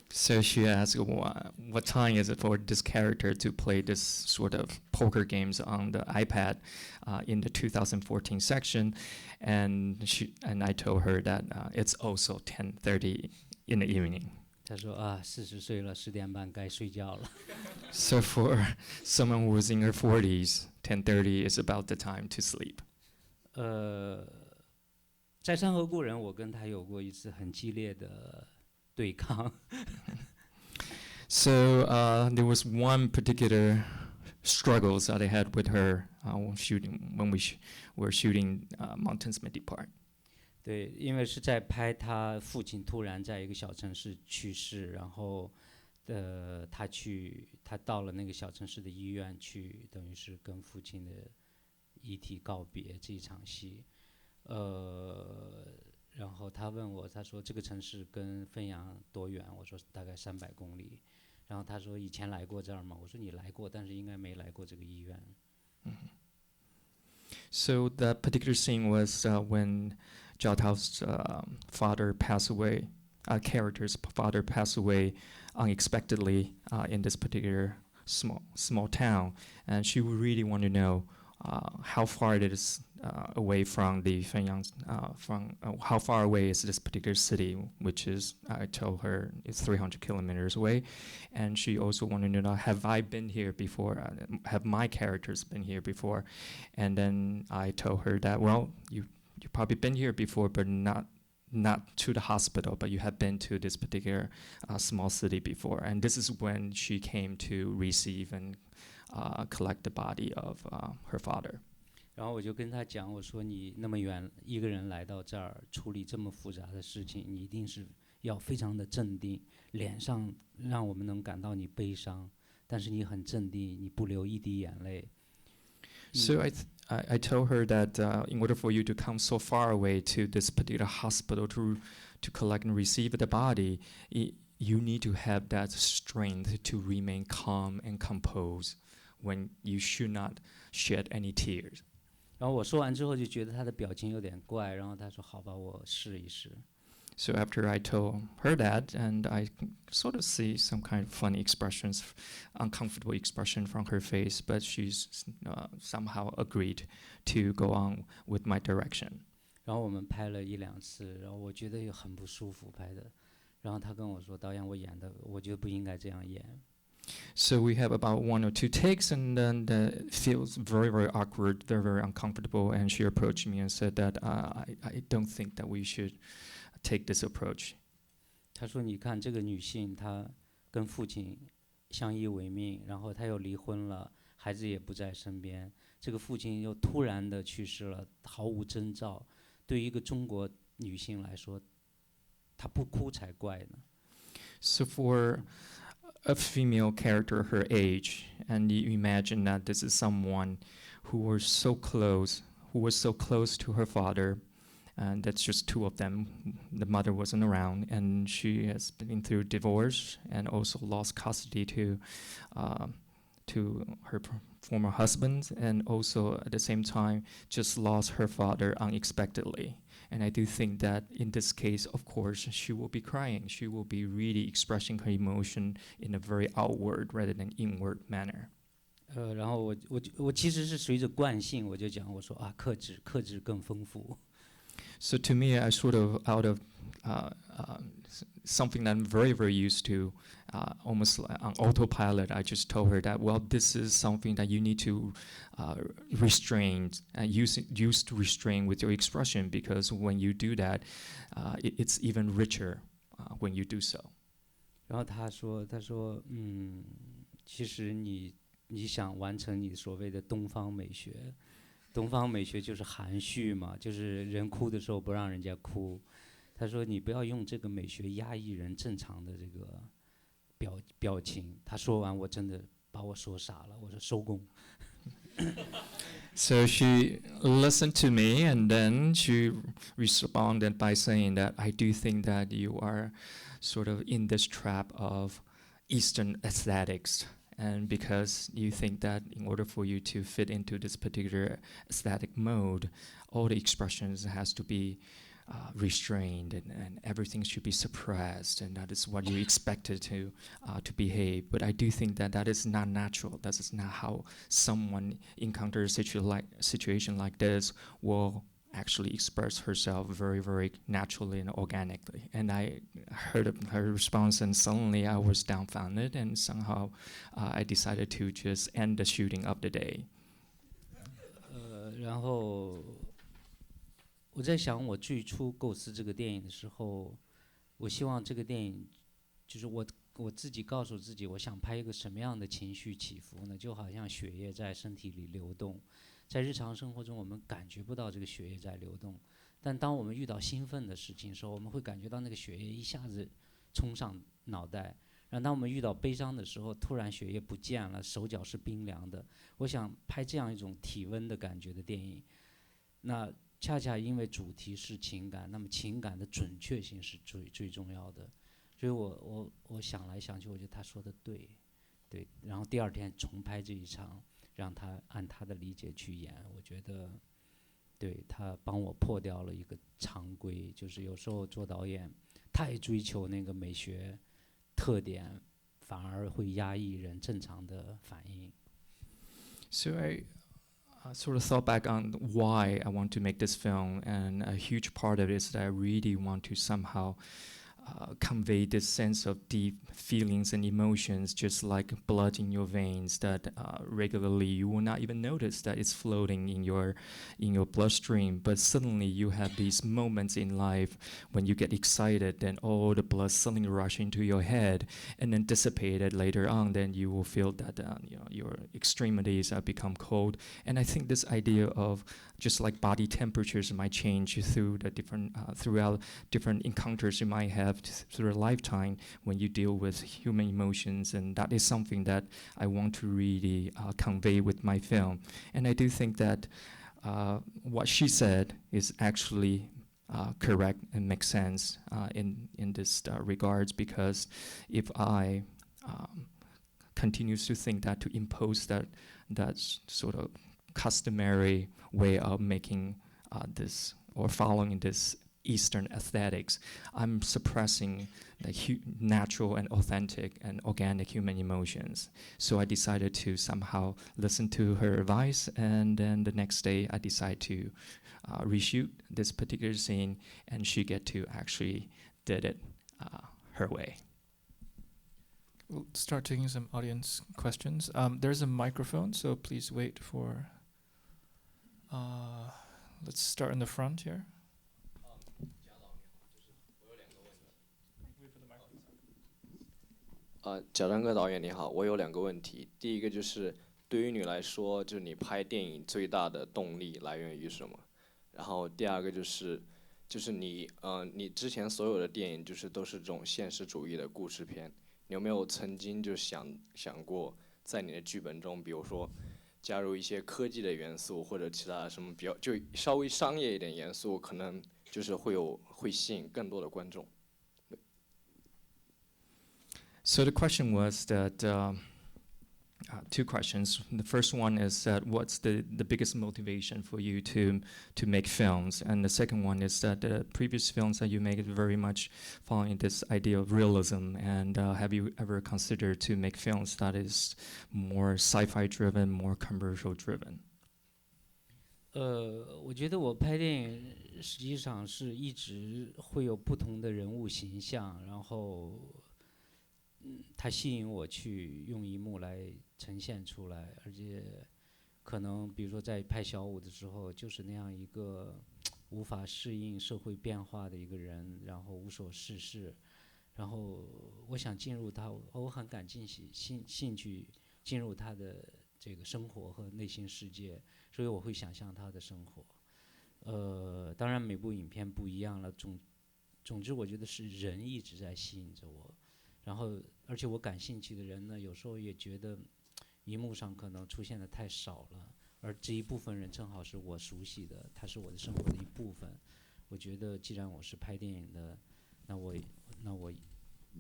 So she asked, what time is it for this character to play this sort of poker games on the iPad in the 2014 section? And I told her that it's also 10:30 in the evening. 他说啊，40岁了，10点半该睡觉了。So for someone who's in her 40s, 10:30 is about the time to sleep. 在山河故人，我跟他有过一次很激烈的对抗。So there was one particular struggles that I had with her when we were shooting Mountains May Depart. 对，因为是在拍他父亲突然在一个小城市去世，然后他到了那个小城市的医院去，等于是跟父亲的遗体告别这一场戏。然后他问我，他说这个城市跟汾阳多远？我说大概300公里。然后他说以前来过这儿吗？我说你来过，但是应该没来过这个医院。So that particular scene was when Zhao Tao's father passed away, character's father passed away unexpectedly in this particular small town, and she really wanted to know how far it is away from the Fenyang, how far away is this particular city, which is, I told her, is 300 kilometers away. And she also wanted to know, have I been here before? Have my characters been here before? And then I told her that, well, you've probably been here before, but not to the hospital, but you have been to this particular small city before. And this is when she came to receive and collect the body of her father. 然后我就跟他讲，我说你那么远一个人来到这儿处理这么复杂的事情，你一定是要非常的镇定，脸上让我们能感到你悲伤，但是你很镇定，你不流一滴眼泪。So I told her that in order for you to come so far away to this particular hospital to collect and receive the body, you need to have that strength to remain calm and composed when you should not shed any tears. 然后我说完之后就觉得他的表情有点怪，然后他说好吧，我试一试。So after I told her that, and I sort of see some kind of funny expressions, uncomfortable expression from her face, but she's somehow agreed to go on with my direction. 然后我们拍了1、2次，然后我觉得也很不舒服拍的。然后他跟我说，导演，我演的，我觉得不应该这样演。So we have about 1 or 2 takes, and then it feels very, very awkward, very, very uncomfortable. And she approached me and said that I don't think that we should take this approach. 他说：“你看这个女性，她跟父亲相依为命，然后她又离婚了，孩子也不在身边，这个父亲又突然的去世了，毫无征兆。对于一个中国女性来说，她不哭才怪呢。” So for a female character her age, and you imagine that this is someone who was so close to her father, and that's just 2 of them. The mother wasn't around, and she has been through divorce and also lost custody to her former husband, and also at the same time just lost her father unexpectedly. And I do think that in this case, of course, she will be crying. She will be really expressing her emotion in a very outward rather than inward manner. 然后我其实是随着惯性，我就讲我说啊，克制更丰富。So to me, I sort of out of something that I'm very, very used to, almost like on autopilot, I just told her that, well, this is something that you need to restrain, use to restrain with your expression, because when you do that, it's even richer when you do so. 然后他说，其实你想完成你所谓的东方美学，东方美学就是含蓄嘛，就是人哭的时候不让人家哭。他说你不要用这个美学压抑人正常的这个表情。他说完，我真的把我说傻了，我说收工。So she listened to me, and then she responded by saying that I do think that you are sort of in this trap of Eastern aesthetics. And because you think that in order for you to fit into this particular aesthetic mode, all the expressions has to be restrained, and everything should be suppressed, and that is what you expected to behave. But I do think that that is not natural. That is not how someone encounters a situation like this will actually express herself very, very naturally and organically. And I heard her response, and suddenly I was dumbfounded, and somehow I decided to just end the shooting of the day. 然后我在想，我最初构思这个电影的时候，我希望这个电影就是我自己告诉自己，我想拍一个什么样的情绪起伏呢？就好像血液在身体里流动。在日常生活中，我们感觉不到这个血液在流动，但当我们遇到兴奋的事情的时候，我们会感觉到那个血液一下子冲上脑袋。然后当我们遇到悲伤的时候，突然血液不见了，手脚是冰凉的。我想拍这样一种体温的感觉的电影，那恰恰因为主题是情感，那么情感的准确性是最重要的。所以我想来想去，我觉得他说的对。然后第二天重拍这一场，让他按他的理解去演，我觉得对他帮我破掉了一个常规，就是有时候做导演太追求那个美学特点，反而会压抑人正常的反应。So I sort of thought back on why I want to make this film, and a huge part of it is that I really want to somehow convey this sense of deep feelings and emotions, just like blood in your veins, that regularly you will not even notice that it's floating in your bloodstream, but suddenly you have these moments in life when you get excited, then all the blood suddenly rush into your head, and then dissipated later on, then you will feel that your extremities have become cold. And I think this idea of just like body temperatures might change through the throughout different encounters you might have through a lifetime when you deal with human emotions, and that is something that I want to really convey with my film. And I do think that what she said is actually correct and makes sense in this regards, because if I continues to think that to impose that sort of customary way of making this or following this Eastern aesthetics, I'm suppressing the natural and authentic and organic human emotions. So I decided to somehow listen to her advice, and then the next day I decided to reshoot this particular scene, and she get to actually did it her way. We'll start taking some audience questions. There's a microphone, so please wait for... let's start in the front here. Xiao 张哥导演你好，我有2个问题。第一个就是对于你来说，就是你拍电影最大的动力来源于什么？然后第二个就是你之前所有的电影就是都是这种现实主义的故事片，你有没有曾经就想过在你的剧本中，比如说加入一些科技的元素或者其他什么比较就稍微商业一点元素，可能就是会吸引更多的观众。So the question was that Two questions. The first one is that what's the biggest motivation for you to make films? And the second one is that the previous films that you make is very much following this idea of realism. And have you ever considered to make films that is more sci-fi driven, more commercial driven? 我觉得我拍电影实际上是一直会有不同的人物形象，然后它吸引我去用一幕来呈现出来，而且可能比如说在拍小五的时候，就是那样一个无法适应社会变化的一个人，然后无所事事，然后我想进入他，我很感兴趣进入他的这个生活和内心世界，所以我会想象他的生活。当然每部影片不一样了，总之我觉得是人一直在吸引着我，然后而且我感兴趣的人呢，有时候也觉得荧幕上可能出现的太少了，而这一部分人正好是我熟悉的，他是我的生活的一部分。我觉得既然我是拍电影的，那我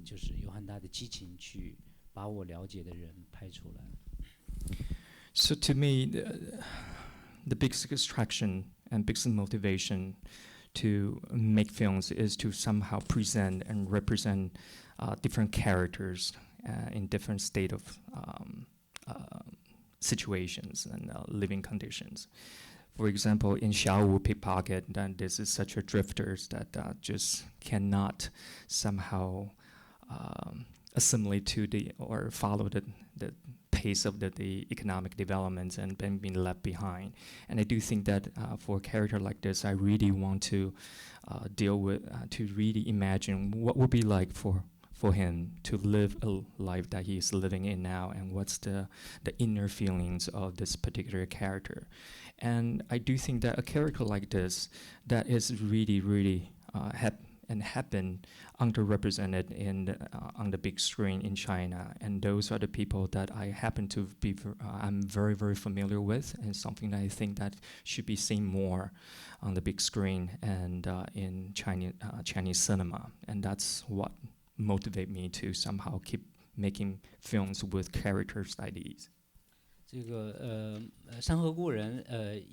就是有很大的激情去把我了解的人拍出来。So to me, the biggest attraction and biggest motivation to make films is to somehow present and represent different characters in different state of situations and living conditions. For example, in Xiao Wu Pickpocket, then this is such a drifter that just cannot somehow assimilate to or follow the pace of the economic developments and then being left behind. And I do think that for a character like this, I really want to deal with, to really imagine what would be like for him to live a life that he is living in now, and what's the inner feelings of this particular character. And I do think that a character like this that is really have been underrepresented on the big screen in China, and those are the people that I happen to be I'm very familiar with, and something that I think that should be seen more on the big screen and in Chinese cinema, and that's what motivate me to somehow keep making films with characters like these. 这个山河故人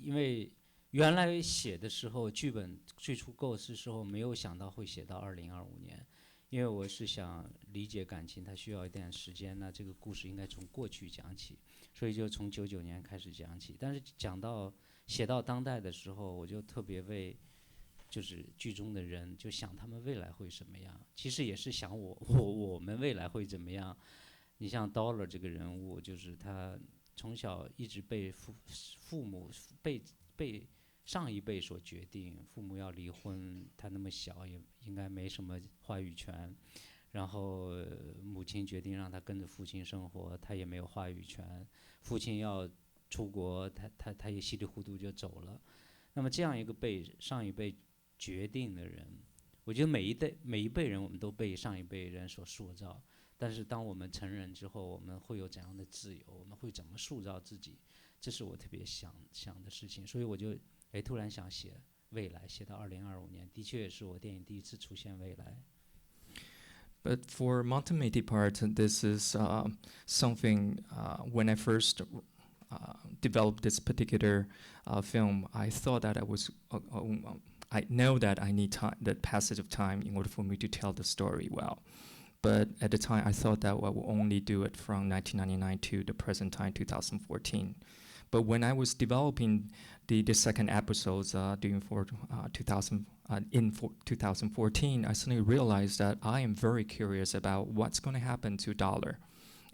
因为原来写的时候，剧本最初构思时候没有想到会写到2025年，因为我是想理解感情，它需要一点时间，那这个故事应该从过去讲起，所以就从99年开始讲起。但是写到当代的时候，我就特别为就是剧中的人就想他们未来会什么样，其实也是想我们未来会怎么样。你像 Dollar 这个人物，就是他从小一直被父母被上一辈所决定，父母要离婚，他那么小也应该没什么话语权，然后母亲决定让他跟着父亲生活，他也没有话语权，父亲要出国，他也稀里糊涂就走了。那么这样一个被上一辈决定的人，我觉得每一辈人我们都被上一辈人所塑造，但是当我们成人之后，我们会有怎样的自由？我们会怎么塑造自己？这是我特别想的事情，所以我就突然想写未来，写到2025年，的确也是我电影第一次出现未来。But for Montemati part, this is something when I first developed this particular film, I thought that I know that I need time, the passage of time, in order for me to tell the story well. But at the time, I thought that I would only do it from 1999 to the present time, 2014. But when I was developing the second episodes in 2014, I suddenly realized that I am very curious about what's going to happen to Dollar.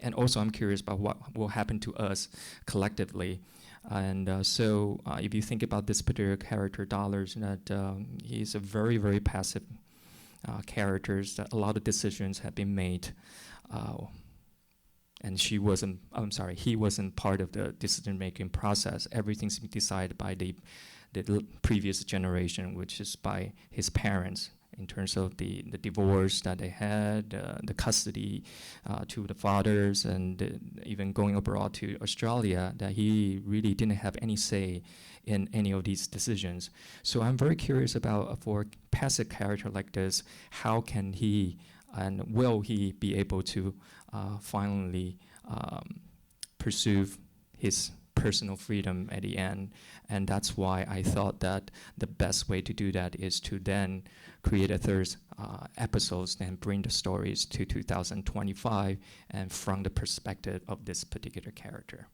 And also I'm curious about what will happen to us collectively. And so if you think about this particular character, Dollars, that he's a very passive character, that a lot of decisions have been made. And he wasn't part of the decision-making process. Everything's been decided by the previous generation, which is by his parents, in terms of the divorce that they had, the custody to the fathers, and even going abroad to Australia, that he really didn't have any say in any of these decisions. So I'm very curious about, for a passive character like this, how can he and will he be able to finally pursue his personal freedom at the end. And that's why I thought that the best way to do that is to then create a third episodes and bring the stories to 2025 and from the perspective of this particular character.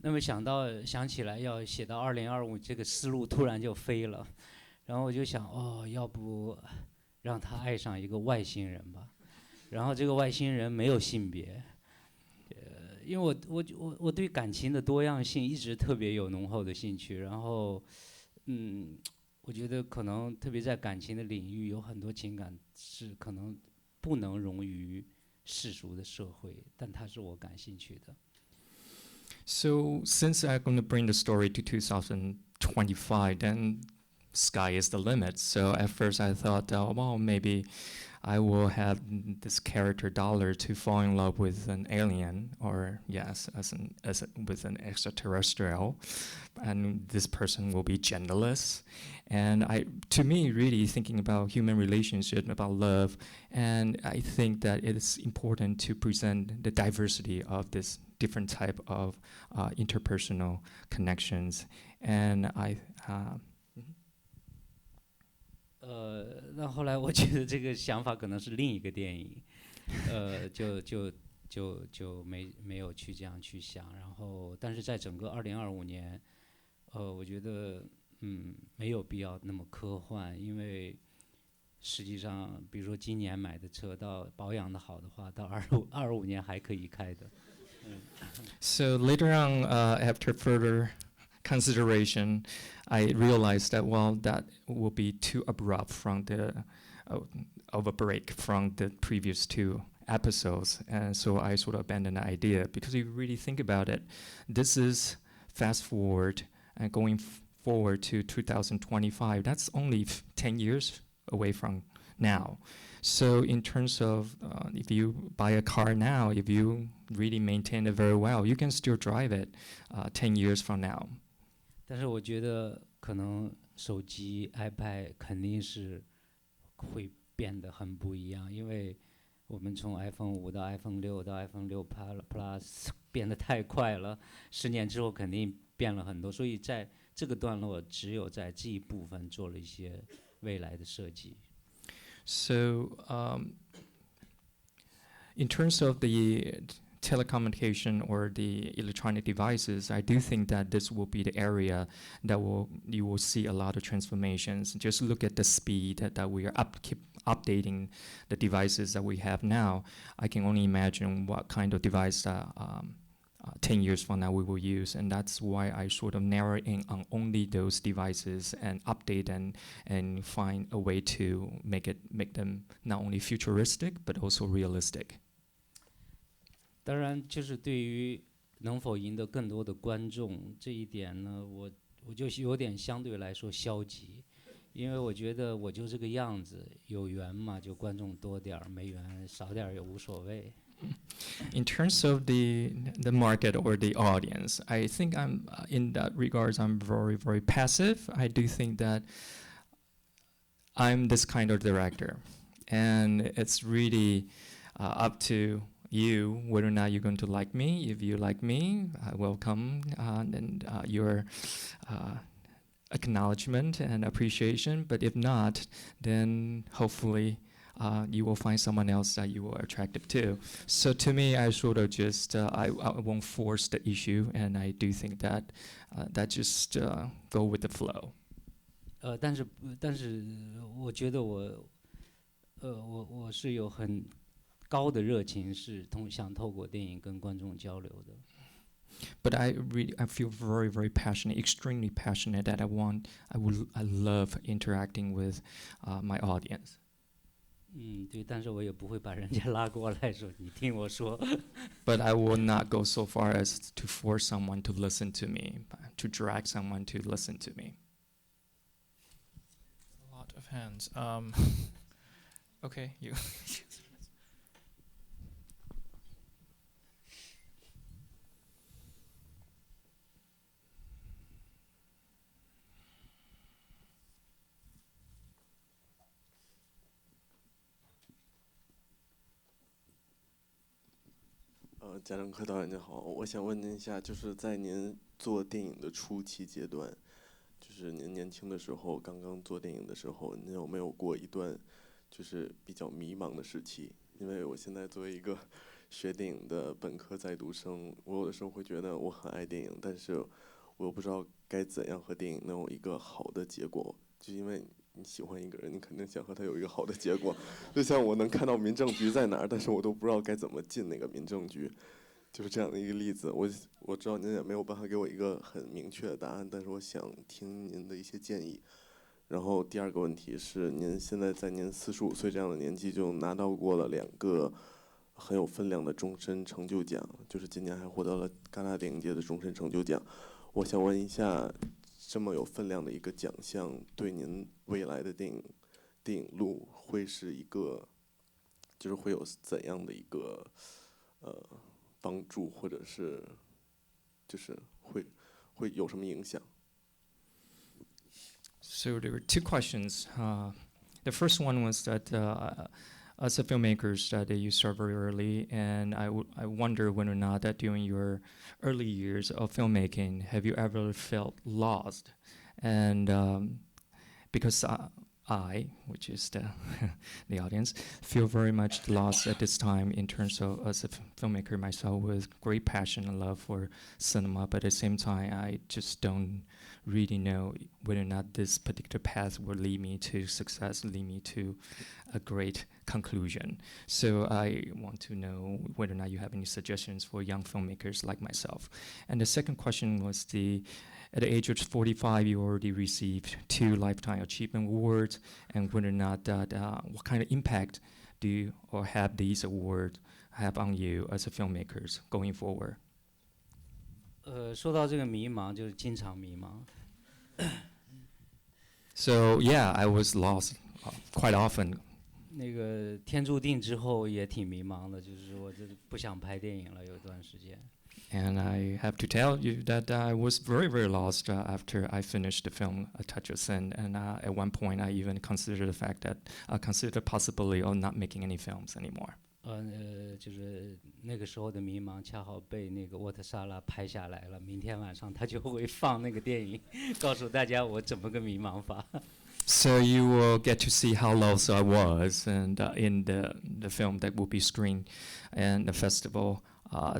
那么想起来要写到2025，这个思路突然就飞了，然后我就想，要不让他爱上一个外星人吧，然后这个外星人没有性别，因为我对感情的多样性一直特别有浓厚的兴趣，然后我觉得可能特别在感情的领域有很多情感是可能不能融于世俗的社会，但它是我感兴趣的。So since I'm going to bring the story to 2025, then sky is the limit. So at first I thought, well, maybe I will have this character Dollar to fall in love with an alien, or yes, with an extraterrestrial, and this person will be genderless. And to me, really thinking about human relationship, about love, and I think that it is important to present the diversity of this different type of interpersonal connections. And 那后来我觉得这个想法可能是另一个电影，就没有去这样去想。然后，但是在整个2025年，我觉得没有必要那么科幻，因为实际上，比如说今年买的车，到保养的好的话，到25年还可以开的。So later on, after further consideration, I realized that, well, that will be too abrupt from of a break from the previous two episodes. And so I sort of abandoned the idea, because if you really think about it, this is fast forward and going forward to 2025. That's only 10 years away from now. So in terms of if you buy a car now, if you really maintain it very well, you can still drive it 10 years from now. 但是我觉得可能手机 iPad 肯定是会变得很不一样，因为我们从 iPhone 5到 iPhone 6到 iPhone 6 Plus 变得太快了，10年之后肯定变了很多，所以在这个段落只有在这一部分做了一些未来的设计。So in terms of the telecommunication or the electronic devices, I do think that this will be the area that you will see a lot of transformations. Just look at the speed that we are keep updating the devices that we have now. I can only imagine what kind of device 10 years from now we will use, and that's why I sort of narrow in on only those devices and update and find a way to make them not only futuristic but also realistic. 当然，就是对于能否赢得更多的观众这一点呢，我就有点相对来说消极，因为我觉得我就这个样子，有缘嘛就观众多点儿，没缘少点儿也无所谓。In terms of the market or the audience, I think I'm in that regards I'm very, very passive. I do think that I'm this kind of director, and it's really up to you whether or not you're going to like me. If you like me, welcome and your acknowledgement and appreciation. But if not, then hopefully you will find someone else that you are attracted to. So to me, I sort of just I won't force the issue, and I do think that that just go with the flow. 但是我觉得我是有很高的热情，是想透过电影跟观众交流的。But I feel very, very passionate, extremely passionate that I love interacting with my audience. 对，但是我也不会把人家拉过来说你听我说。But I will not go so far as to force someone to listen to me, to drag someone to listen to me. A lot of hands. Okay, you. 贾樟柯导演您好，我想问您一下，就是在您做电影的初期阶段，就是您年轻的时候，刚刚做电影的时候，您有没有过一段就是比较迷茫的时期？因为我现在作为一个学电影的本科在读生，我有的时候会觉得我很爱电影，但是我又不知道该怎样和电影能有一个好的结果，就因为你喜欢一个人，你肯定想和他有一个好的结果。就像我能看到民政局在哪儿，但是我都不知道该怎么进那个民政局，就是这样的一个例子。我知道您也没有办法给我一个很明确的答案，但是我想听您的一些建议。然后第二个问题是，您现在在您45岁这样的年纪就拿到过了2个很有分量的终身成就奖，就是今年还获得了戛纳电影节的终身成就奖。我想问一下，这么有分量的一个奖项，对您未来的电影路会是一个，就是会有怎样的一个帮助，或者是就是会有什么影响？ So there were two questions. The first one was that as a filmmakers that you start very early, and I wonder whether or not that during your early years of filmmaking, have you ever felt lost? And because I, which is the the audience, feel very much lost at this time in terms of as a filmmaker myself with great passion and love for cinema, but at the same time I just don't really know whether or not this particular path will lead me to success, lead me to a great conclusion. So I want to know whether or not you have any suggestions for young filmmakers like myself. And the second question was at the age of 45, you already received 2 Lifetime Achievement Awards, and whether or not that, what kind of impact do you or have these awards have on you as a filmmakers going forward? 说到这个迷茫，就是经常迷茫。So yeah, I was lost quite often. 那个天注定之后也挺迷茫的，就是我这不想拍电影了，有一段时间。And I have to tell you that I was very, very lost after I finished the film A Touch of Sin. And at one point, I even considered the fact that I considered the possibility of not making any films anymore. 就是那个时候的迷茫，恰好被那个沃特萨拉拍下来了。明天晚上他就会放那个电影，告诉大家我怎么个迷茫法。So you will get to see how lost I was, and in the film that will be screened in the festival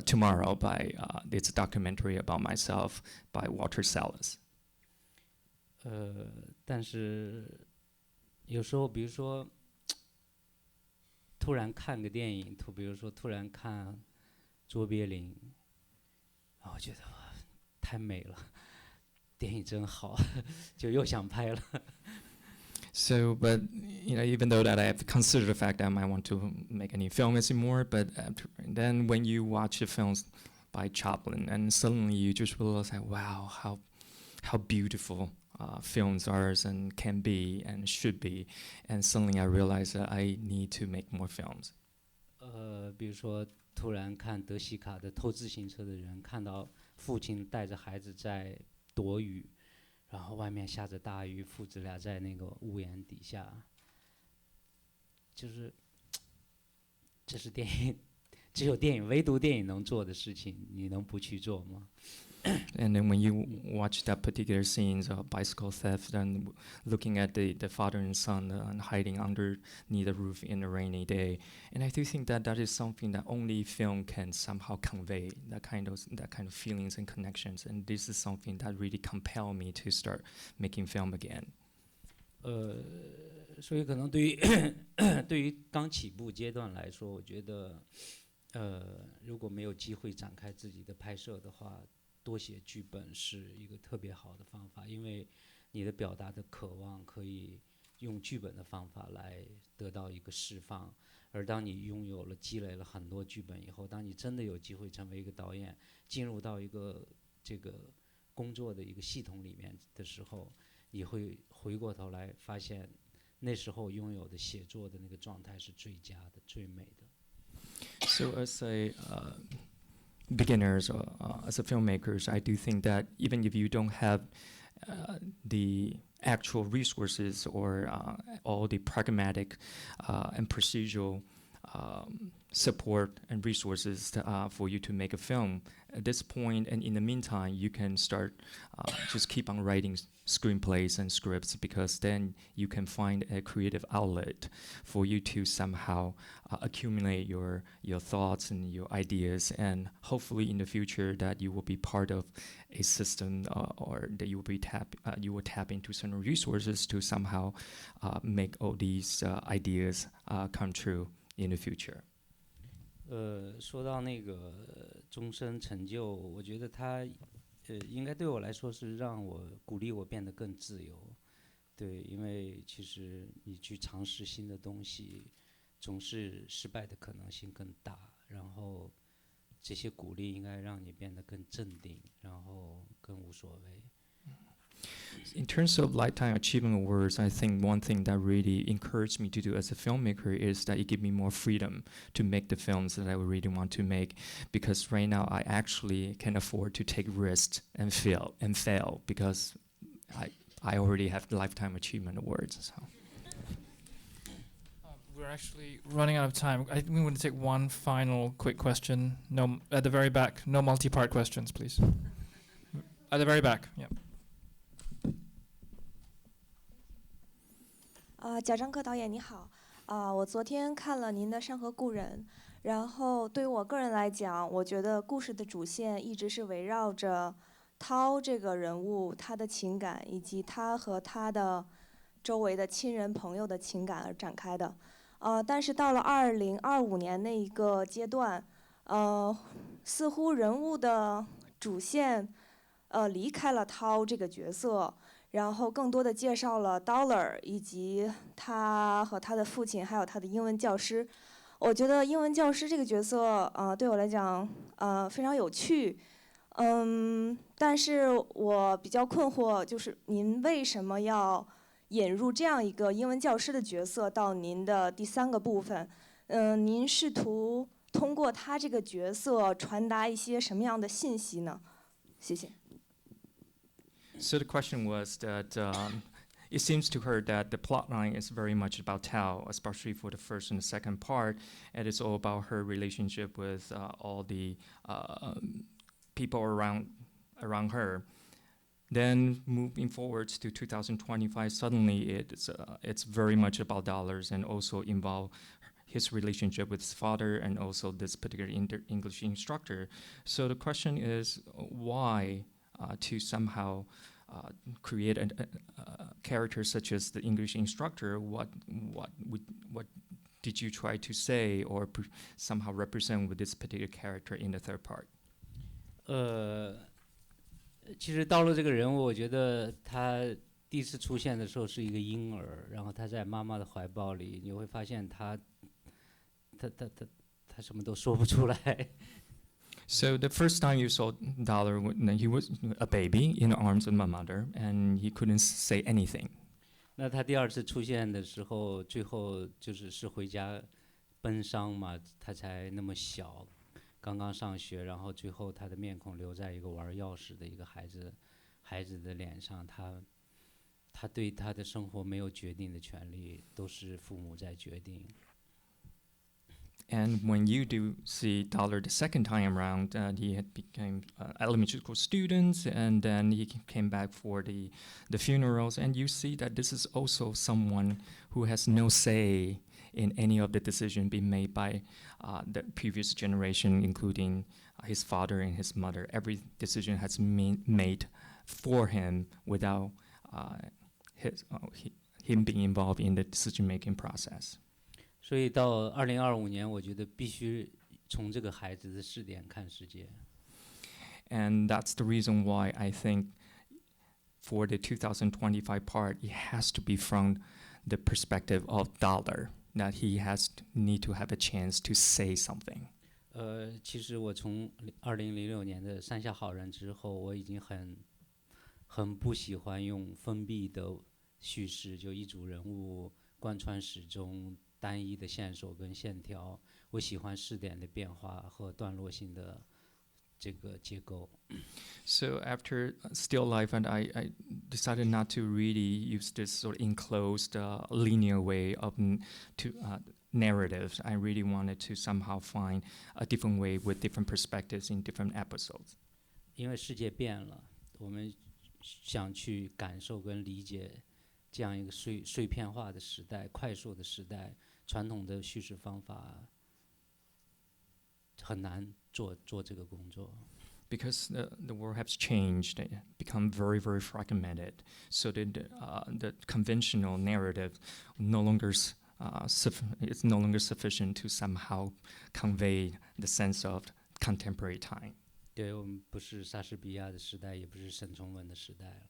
tomorrow by it's a documentary about myself by Walter Salles. 但是有时候，比如说突然看个电影，比如说突然看卓别林，然后觉得哇太美了，电影真好，就又想拍了。So, but even though that I have considered the fact that I might want to make any films anymore, but then when you watch the films by Chaplin, and suddenly you just realize, like, wow, how beautiful films are and can be and should be, and suddenly I realized that I need to make more films. 比如说突然看德西卡的《偷自行车的人》，看到父亲带着孩子在躲雨。然后外面下着大雨，父子俩在那个屋檐底下，就是这是电影，只有电影，唯独电影能做的事情，你能不去做吗？ And then when you watch that particular scenes of bicycle theft and looking at the father and son hiding underneath the roof in a rainy day, and I do think that that is something that only film can somehow convey, that kind of feelings and connections. And this is something that really compelled me to start making film again. 所以可能对于对于刚起步阶段来说，我觉得，如果没有机会展开自己的拍摄的话。多写剧本是一个特别好的方法，因为你的表达的渴望可以用剧本的方法来得到一个释放。而当你拥有了、积累了很多剧本以后，当你真的有机会成为一个导演，进入到一个这个工作的一个系统里面的时候，你会回过头来发现，那时候拥有的写作的那个状态是最佳的、最美的。So as a beginners as a filmmakers, I do think that even if you don't have the actual resources or all the pragmatic and procedural support and resources for you to make a film. At this point, and in the meantime, you can start just keep on writing screenplays and scripts, because then you can find a creative outlet for you to somehow accumulate your thoughts and your ideas, and hopefully in the future that you will be part of a system or that you will tap into certain resources to somehow make all these ideas come true in the future. 说到那个终身成就，我觉得它应该对我来说是让我鼓励我变得更自由。对，因为其实你去尝试新的东西，总是失败的可能性更大。然后这些鼓励应该让你变得更镇定，然后更无所谓。In terms of lifetime achievement awards, I think one thing that really encouraged me to do as a filmmaker is that it gave me more freedom to make the films that I really want to make. Because right now I actually can afford to take risks and fail because I already have lifetime achievement awards. So. We're actually running out of time. I think we want to take one final quick question. No, at the very back. No multi-part questions, please. At the very back. Yeah. 贾樟柯导演你好，我昨天看了您的《山河故人》，然后对于我个人来讲，我觉得故事的主线一直是围绕着涛这个人物他的情感，以及他和他的周围的亲人朋友的情感而展开的。但是到了2025年那一个阶段，似乎人物的主线离开了涛这个角色。然后更多的介绍了 Dollar 以及他和他的父亲，还有他的英文教师。我觉得英文教师这个角色，对我来讲，非常有趣。但是我比较困惑，就是您为什么要引入这样一个英文教师的角色到您的第3个部分？您试图通过他这个角色传达一些什么样的信息呢？谢谢。So the question was that it seems to her that the plot line is very much about Tao, especially for the first and the second part, and it's all about her relationship with all the people around her. Then moving forward to 2025, suddenly it's very much about dollars and also involve his relationship with his father and also this particular English instructor. So the question is why to somehow create a character such as the English instructor? What did you try to say or somehow represent with this particular character in the third part? 其实道路这个人物，我觉得他第一次出现的时候是一个婴儿，然后他在妈妈的怀抱里，你会发现他什么都说不出来。So the first time you saw Dollar, he was a baby in the arms of my mother, and he couldn't say anything. 那他第2次出现的时候，最后是回家奔丧嘛，他才那么小，刚刚上学，然后最后他的面孔留在一个玩钥匙的一个孩子的脸上，他对他的生活没有决定的权利，都是父母在决定。And when you do see Dollar the second time around, he had become elementary school students, and then he came back for the funerals, and you see that this is also someone who has no say in any of the decision being made by the previous generation, including his father and his mother. Every decision has been made for him without him being involved in the decision-making process. 所以到2025年，我觉得必须从这个孩子的视点看世界。And that's the reason why I think for the 2025 part, it has to be from the perspective of Dollar, that he need to have a chance to say something. 其实我从2006年的《山下好人》之后，我已经很不喜欢用封闭的叙事，就一组人物贯穿始终。单一的线索跟线条，我喜欢视点的变化和段落性的这个结构。So after Still Life, and I decided not to really use this sort of enclosed linear way of narratives. I really wanted to somehow find a different way with different perspectives in different episodes. 因为世界变了，我们想去感受跟理解这样一个碎片化的时代、快速的时代，传统的叙事方法很难做这个工作。Because the world has changed, become very, very fragmented, so that the conventional narrative no longer it's no longer sufficient to somehow convey the sense of contemporary time. 对，我们不是莎士比亚的时代，也不是沈从文的时代了。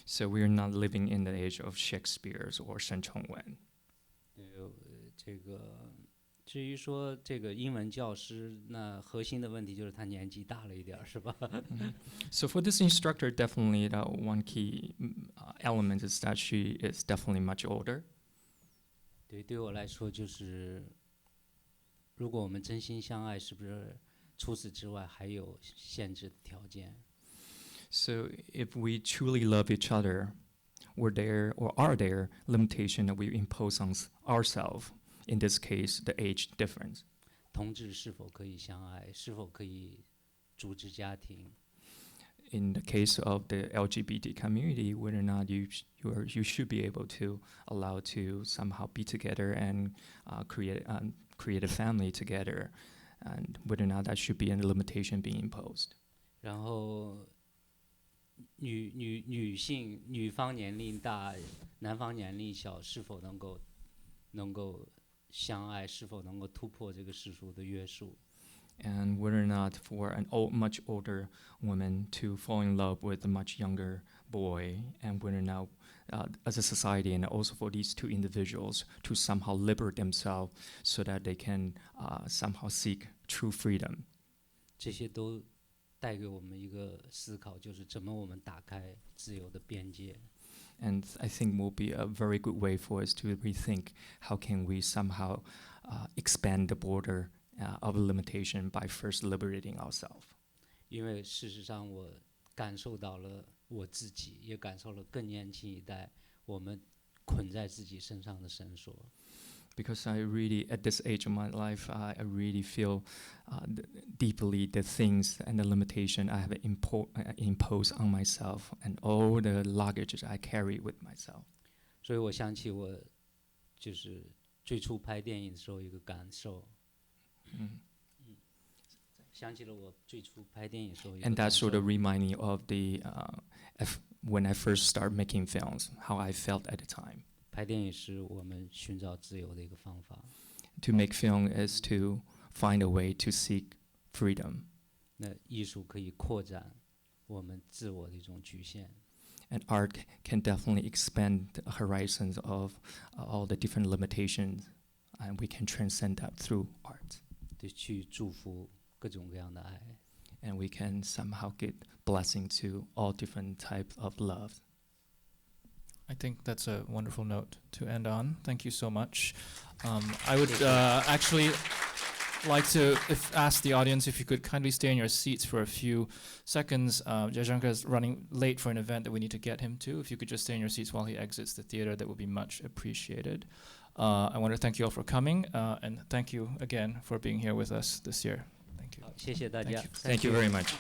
So we are not living in the age of Shakespeare or Shen Chongwen. 对，这个至于说这个英文教师，那核心的问题就是他年纪大了一点儿，是吧？ So for this instructor, definitely the one key element is that she is definitely much older. 对，对我来说就是，如果我们真心相爱，是不是除此之外还有限制的条件？ So if we truly love each other, are there limitations that we impose on ourselves? In this case, the age difference. 同志是否可以相爱？是否可以组织家庭？ In the case of the LGBT community, whether or not you should be able to allow to somehow be together and create a family together, and whether or not that should be a limitation being imposed. 然后女方年龄大，男方年龄小，是否能够相爱，是否能够突破这个世俗的约束？ And whether or not for an much older woman to fall in love with a much younger boy, and whether or not as a society and also for these two individuals to somehow liberate themselves so that they can somehow seek true freedom. 这些都带给我们一个思考，就是怎么我们打开自由的边界。 And I think will be a very good way for us to rethink how can we somehow expand the border of limitation by first liberating ourselves. 因为事实上，我感受到了我自己，也感受了更年轻一代我们捆在自己身上的绳索。 Because I really, at this age of my life, I really feel deeply the things and the limitation I have imposed on myself and all the luggage I carry with myself. 所以我想起我就是最初拍电影的时候一个感受。想起了我最初拍电影的时候一个 And 感 that 受。 sort of remind me of the when I first started making films, how I felt at the time. 拍电影是我们寻找自由的一个方法。 To make film is to find a way to seek freedom. 那艺术可以扩展我们自我的一种局限。 And art can definitely expand the horizons of all the different limitations, and we can transcend that through art. 对，去祝福各种各样的爱。 And we can somehow give blessing to all different types of love. I think that's a wonderful note to end on. Thank you so much. I would actually like to ask the audience if you could kindly stay in your seats for a few seconds. Zhangke is running late for an event that we need to get him to. If you could just stay in your seats while he exits the theater, that would be much appreciated. I want to thank you all for coming, and thank you again for being here with us this year. Thank you. 好，谢谢大家。Thank you. Thank you very much.